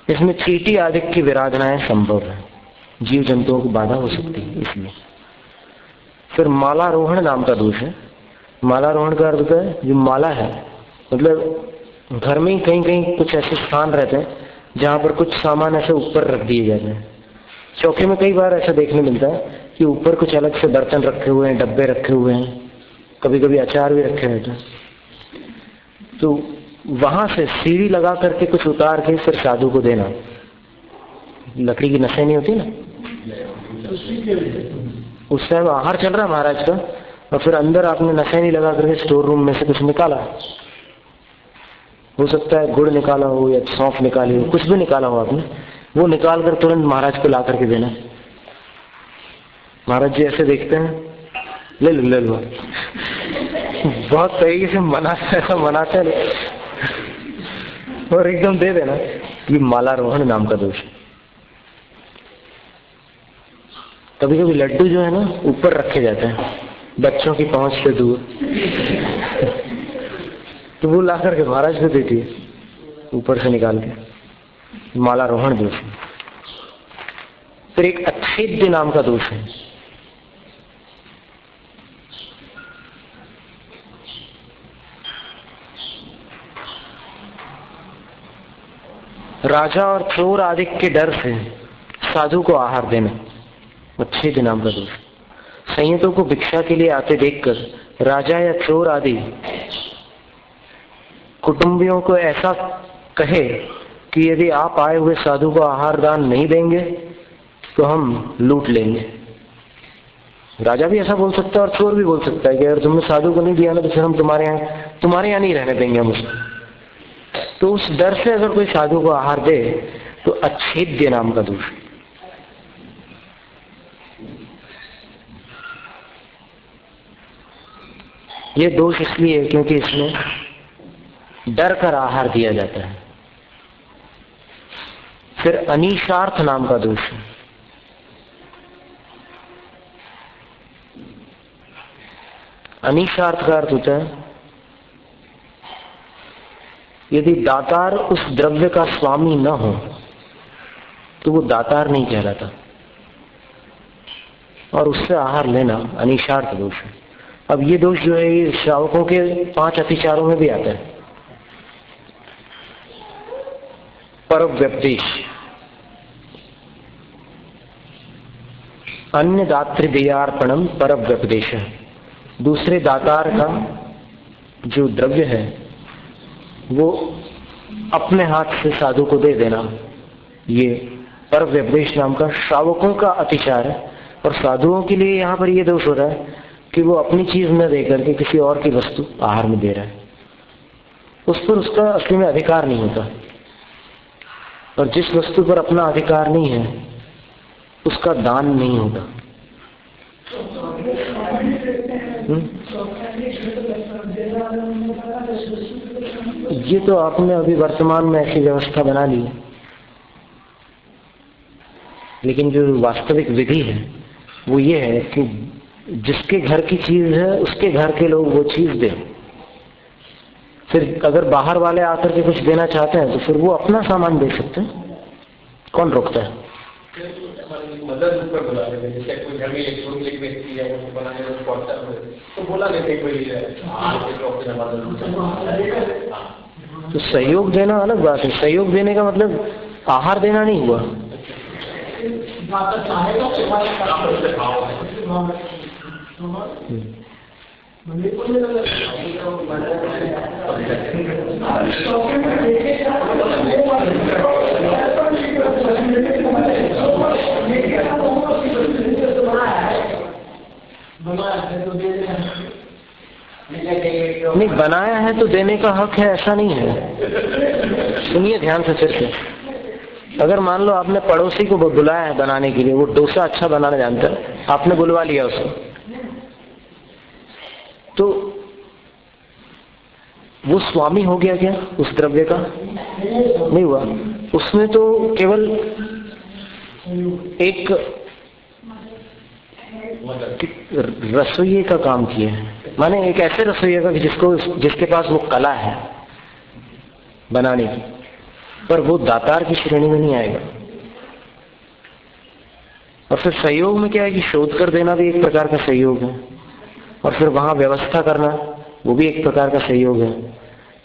इसमें चींटी आदि की विराधनाएं संभव है, जीव जंतुओं को बाधा हो सकती है इसलिए। फिर मालारोहण नाम का दोष है। मालारोहण का अर्थ है जो माला है, मतलब घर में ही कहीं कहीं कुछ ऐसे स्थान रहते हैं जहां पर कुछ सामान ऐसे ऊपर रख दिए जाते हैं। चौके में कई बार ऐसा देखने मिलता है कि ऊपर कुछ अलग से बर्तन रखे हुए हैं, डब्बे रखे हुए हैं, कभी कभी अचार भी रखे रहते हैं। तो वहां से सीढ़ी लगा करके कुछ उतार के फिर साधु को देना। लकड़ी की नसें नहीं होती ना, उस टाइम आहार चल रहा है महाराज का, और फिर अंदर आपने नसें नहीं लगा करके स्टोर रूम में से कुछ निकाला, हो सकता है गुड़ निकाला हो या सौंफ निकाली हो, कुछ भी निकाला हो आपने, वो निकाल कर तुरंत महाराज को ला करके देना। महाराज जी ऐसे देखते हैं, ले लो ले लो। बहुत तरीके से मनाते हैं और एकदम दे देना। ये मालारोहण नाम का दोष है। कभी कभी लड्डू जो है ना ऊपर रखे जाते हैं बच्चों की पहुंच से दूर, तो वो ला करके महाराज को देती है ऊपर से निकाल के। मालारोहण दोष है। फिर एक अच्छेद्य नाम का दोष है। राजा और चोर आदि के डर से साधु को आहार देना अच्छेद्य नाम का दोष। संयतों को भिक्षा के लिए आते देखकर राजा या चोर आदि कुटुंबियों को ऐसा कहे कि यदि आप आए हुए साधु को आहार दान नहीं देंगे तो हम लूट लेंगे। राजा भी ऐसा बोल सकता है और चोर भी बोल सकता है कि अगर तुमने साधु को नहीं दिया ना तो फिर हम तुम्हारे यहाँ नहीं रहने देंगे हम उसको। तो उस डर से अगर कोई साधु को आहार दे तो अच्छेद्य नाम का दोष। ये दोष इसलिए क्योंकि इसमें डर कर आहार दिया जाता है। फिर अनीशार्थ नाम का दोष है। अनीशार्थ का अर्थ होता है यदि दातार उस द्रव्य का स्वामी न हो तो वो दातार नहीं कहलाता, और उससे आहार लेना अनीशार्थ दोष है। अब ये दोष जो है ये श्रावकों के 5 अतिचारों में भी आता है। परव्यपदेश, अन्य दातृदेयार्पणम परव्यपदेश, दूसरे दातार का जो द्रव्य है वो अपने हाथ से साधु को दे देना, ये परव्यपदेश नाम का श्रावकों का अतिचार है। और साधुओं के लिए यहाँ पर ये दोष हो रहा है कि वो अपनी चीज न दे करके किसी और की वस्तु आहार में दे रहा है, उस पर उसका असली में अधिकार नहीं होता। और जिस वस्तु पर अपना अधिकार नहीं है उसका दान नहीं होता। ये तो आपने अभी वर्तमान में ऐसी व्यवस्था बना ली, लेकिन जो वास्तविक विधि है वो ये है कि जिसके घर की चीज है उसके घर के लोग वो चीज दें। फिर अगर बाहर वाले आकर के कुछ देना चाहते हैं तो फिर वो अपना सामान दे सकते हैं, कौन रोकता है। मदद ऊपर बुला लेते, जैसे कोई घर में इलेक्ट्रॉनिक व्यक्ति है उसको बनाने में पड़ता है तो बोला लेते कोई तो सहयोग देना अलग बात है। सहयोग देने का मतलब आहार देना नहीं हुआ। नहीं, बनाया है तो देने का हक है ऐसा नहीं है। सुनिए ध्यान से फिर से। अगर मान लो आपने पड़ोसी को बुलाया है बनाने के लिए, वो डोसा अच्छा बनाना जानता है, आपने बुलवा लिया उसको, तो वो स्वामी हो गया क्या उस द्रव्य का? नहीं हुआ। उसमें तो केवल एक रसोइये का काम किया है, माने एक ऐसे रसोइये का जिसके पास वो कला है बनाने की, पर वो दातार की श्रेणी में नहीं आएगा। और फिर सहयोग में क्या है कि शोध कर देना भी एक प्रकार का सहयोग है, और फिर वहां व्यवस्था करना वो भी एक प्रकार का सहयोग है।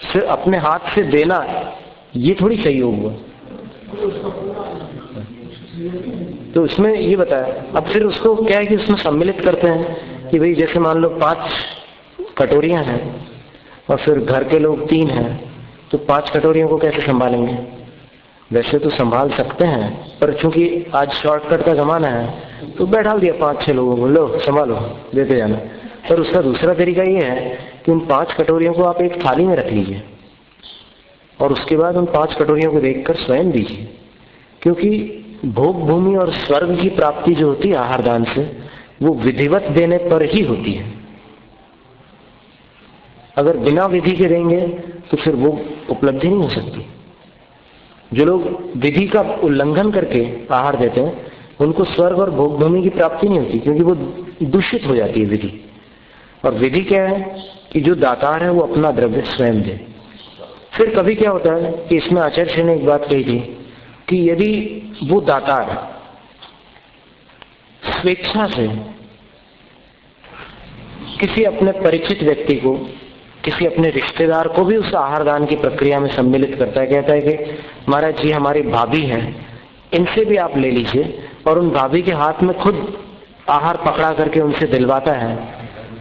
सिर्फ अपने हाथ से देना ये थोड़ी सहयोग हुआ। तो इसमें ये बताया। अब फिर उसको क्या है कि उसमें सम्मिलित करते हैं कि भाई जैसे मान लो 5 कटोरियां हैं और फिर घर के लोग 3 हैं, तो 5 कटोरियों को कैसे संभालेंगे? वैसे तो संभाल सकते हैं, पर चूंकि आज शॉर्टकट का जमाना है तो बैठा दिया 5-6 लोगों को, लो संभालो देते जाना। पर उसका दूसरा तरीका ये है कि उन 5 कटोरियों को आप एक थाली में रख लीजिए और उसके बाद उन 5 कटोरियों को देखकर स्वयं दीजिए, क्योंकि भोग भूमि और स्वर्ग की प्राप्ति जो होती है आहार दान से, वो विधिवत देने पर ही होती है। अगर बिना विधि के देंगे तो फिर वो उपलब्धि नहीं हो सकती। जो लोग विधि का उल्लंघन करके आहार देते हैं उनको स्वर्ग और भोग भूमि की प्राप्ति नहीं होती, क्योंकि वो दूषित हो जाती है विधि। और विधि क्या है कि जो दातार है वो अपना द्रव्य स्वयं दे। फिर कभी क्या होता है कि इसमें आचार्य ने एक बात कही थी कि यदि वो दातार स्वेच्छा से किसी अपने परिचित व्यक्ति को, किसी अपने रिश्तेदार को भी उस आहार दान की प्रक्रिया में सम्मिलित करता है, कहता है कि महाराज जी हमारी भाभी है, इनसे भी आप ले लीजिए, और उन भाभी के हाथ में खुद आहार पकड़ा करके उनसे दिलवाता है,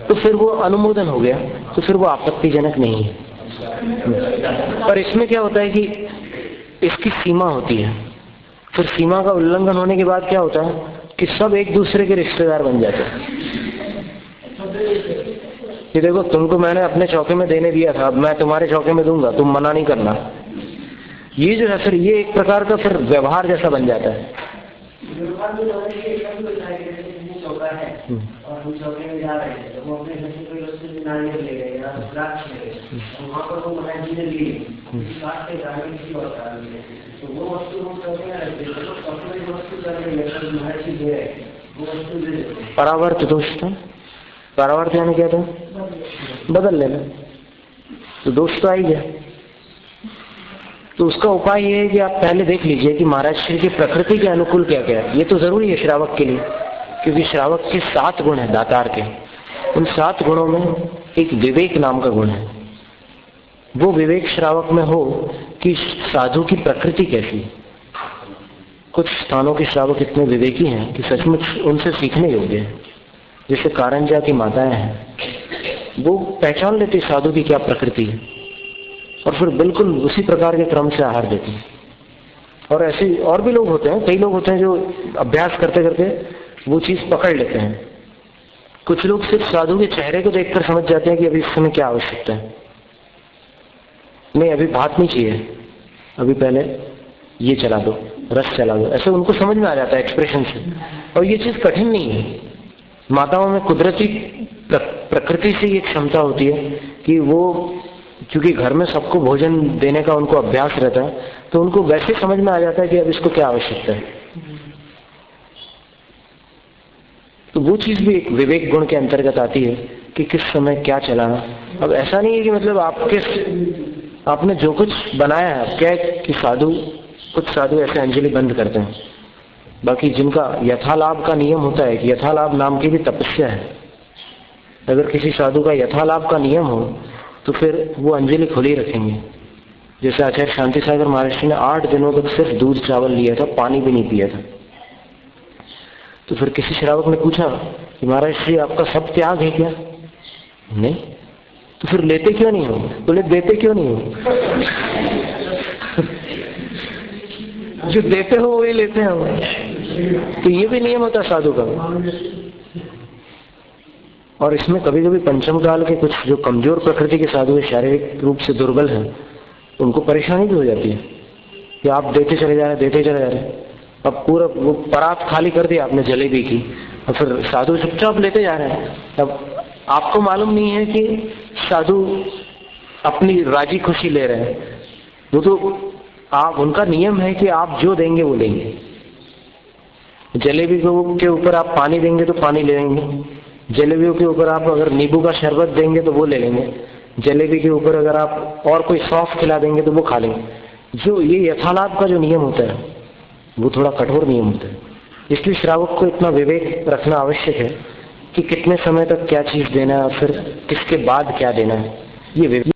तो फिर वो अनुमोदन हो गया, तो फिर वो आपत्तिजनक नहीं है। पर इसमें क्या होता है कि इसकी सीमा होती है। फिर सीमा का उल्लंघन होने के बाद क्या होता है कि सब एक दूसरे के रिश्तेदार बन जाते हैं कि देखो तुमको मैंने अपने चौके में देने दिया था, अब मैं तुम्हारे चौके में दूंगा, तुम मना नहीं करना। ये जो है फिर ये एक प्रकार का फिर व्यवहार जैसा बन जाता है। और हम चौके में जा रहे हैं तो वो अपने घर से कोई वस्तु नारियल ले गए या द्राक्ष ले गए, वहाँ पर वो महाराज जी ने लिए काट के गाड़ी किसी और कारण लिए, तो वो वस्तु हम चौके में रखते हैं, तो चौके में वस्तु कर रहे हैं, महाराज जी दे रहे हैं, वो वस्तु दे देते हैं। परावर्त दोष था। परावर्त यानी क्या था? बदल लेना। तो दोष तो आ ही गया। तो उसका उपाय ये है कि आप पहले देख लीजिए कि महाराज श्री की प्रकृति के अनुकूल क्या क्या है। ये तो जरूरी है श्रावक के लिए, क्योंकि श्रावक के 7 गुण हैं दातार के। उन 7 गुणों में एक विवेक नाम का गुण है। वो विवेक श्रावक में हो कि साधु की प्रकृति कैसी है। कुछ स्थानों के श्रावक इतने विवेकी हैं कि सचमुच उनसे सीखने योग्य है। जैसे कारंजा की माताएं हैं, वो पहचान लेती साधु की क्या प्रकृति है और फिर बिल्कुल उसी प्रकार के क्रम से आहार देती है। और ऐसे और भी लोग होते हैं, कई लोग होते हैं जो अभ्यास करते करते वो चीज पकड़ लेते हैं। कुछ लोग सिर्फ साधु के चेहरे को देखकर समझ जाते हैं कि अभी इस समय क्या आवश्यकता है, नहीं अभी बात नहीं चाहिए, अभी पहले ये चला दो, रस चला दो, ऐसे उनको समझ में आ जाता है एक्सप्रेशन से। और ये चीज कठिन नहीं है। माताओं में कुदरती प्रकृति से ये क्षमता होती है कि वो क्योंकि घर में सबको भोजन देने का उनको अभ्यास रहता है, तो उनको वैसे समझ में आ जाता है कि अब इसको क्या आवश्यकता है। तो वो चीज भी एक विवेक गुण के अंतर्गत आती है कि किस समय क्या चलाना। अब ऐसा नहीं है कि मतलब आपने जो कुछ बनाया है, क्या है कि कुछ साधु ऐसे अंजलि बंद करते हैं, बाकी जिनका यथालाभ का नियम होता है कि यथालाभ नाम की भी तपस्या है। अगर किसी साधु का यथालाभ का नियम हो तो फिर वो अंजलि खुली रखेंगे। जैसे आचार्य शांति सागर महाराज ने 8 दिनों तक सिर्फ दूध चावल लिया था, पानी भी नहीं पिया था। तो फिर किसी श्रावक ने पूछा कि महाराज श्री आपका सब त्याग है क्या? नहीं। तो फिर लेते क्यों नहीं हो? बोले देते क्यों नहीं हो? जो देते हो वही लेते हैं। तो ये भी नियम होता है साधु का। और इसमें कभी कभी पंचम काल के कुछ जो कमजोर प्रकृति के साधु है, शारीरिक रूप से दुर्बल हैं, उनको परेशानी भी हो जाती है कि आप देते चले जा रहे हैं। अब पूरा वो परात खाली कर दिया आपने जलेबी की, और फिर साधु चुपचाप लेते जा रहे हैं। अब आपको मालूम नहीं है कि साधु अपनी राजी खुशी ले रहे हैं, वो तो आप, उनका नियम है कि आप जो देंगे वो लेंगे। जलेबी के ऊपर आप पानी देंगे तो पानी ले लेंगे, जलेबियों के ऊपर आप अगर नींबू का शरबत देंगे तो वो ले लेंगे, जलेबी के ऊपर अगर आप और कोई सॉस खिला देंगे तो वो खा लेंगे। जो ये यथालाभ का जो नियम होता है वो थोड़ा कठोर नियम होता है। इसलिए श्रावक को इतना विवेक रखना आवश्यक है कि कितने समय तक क्या चीज देना है और फिर किसके बाद क्या देना है। ये विवेक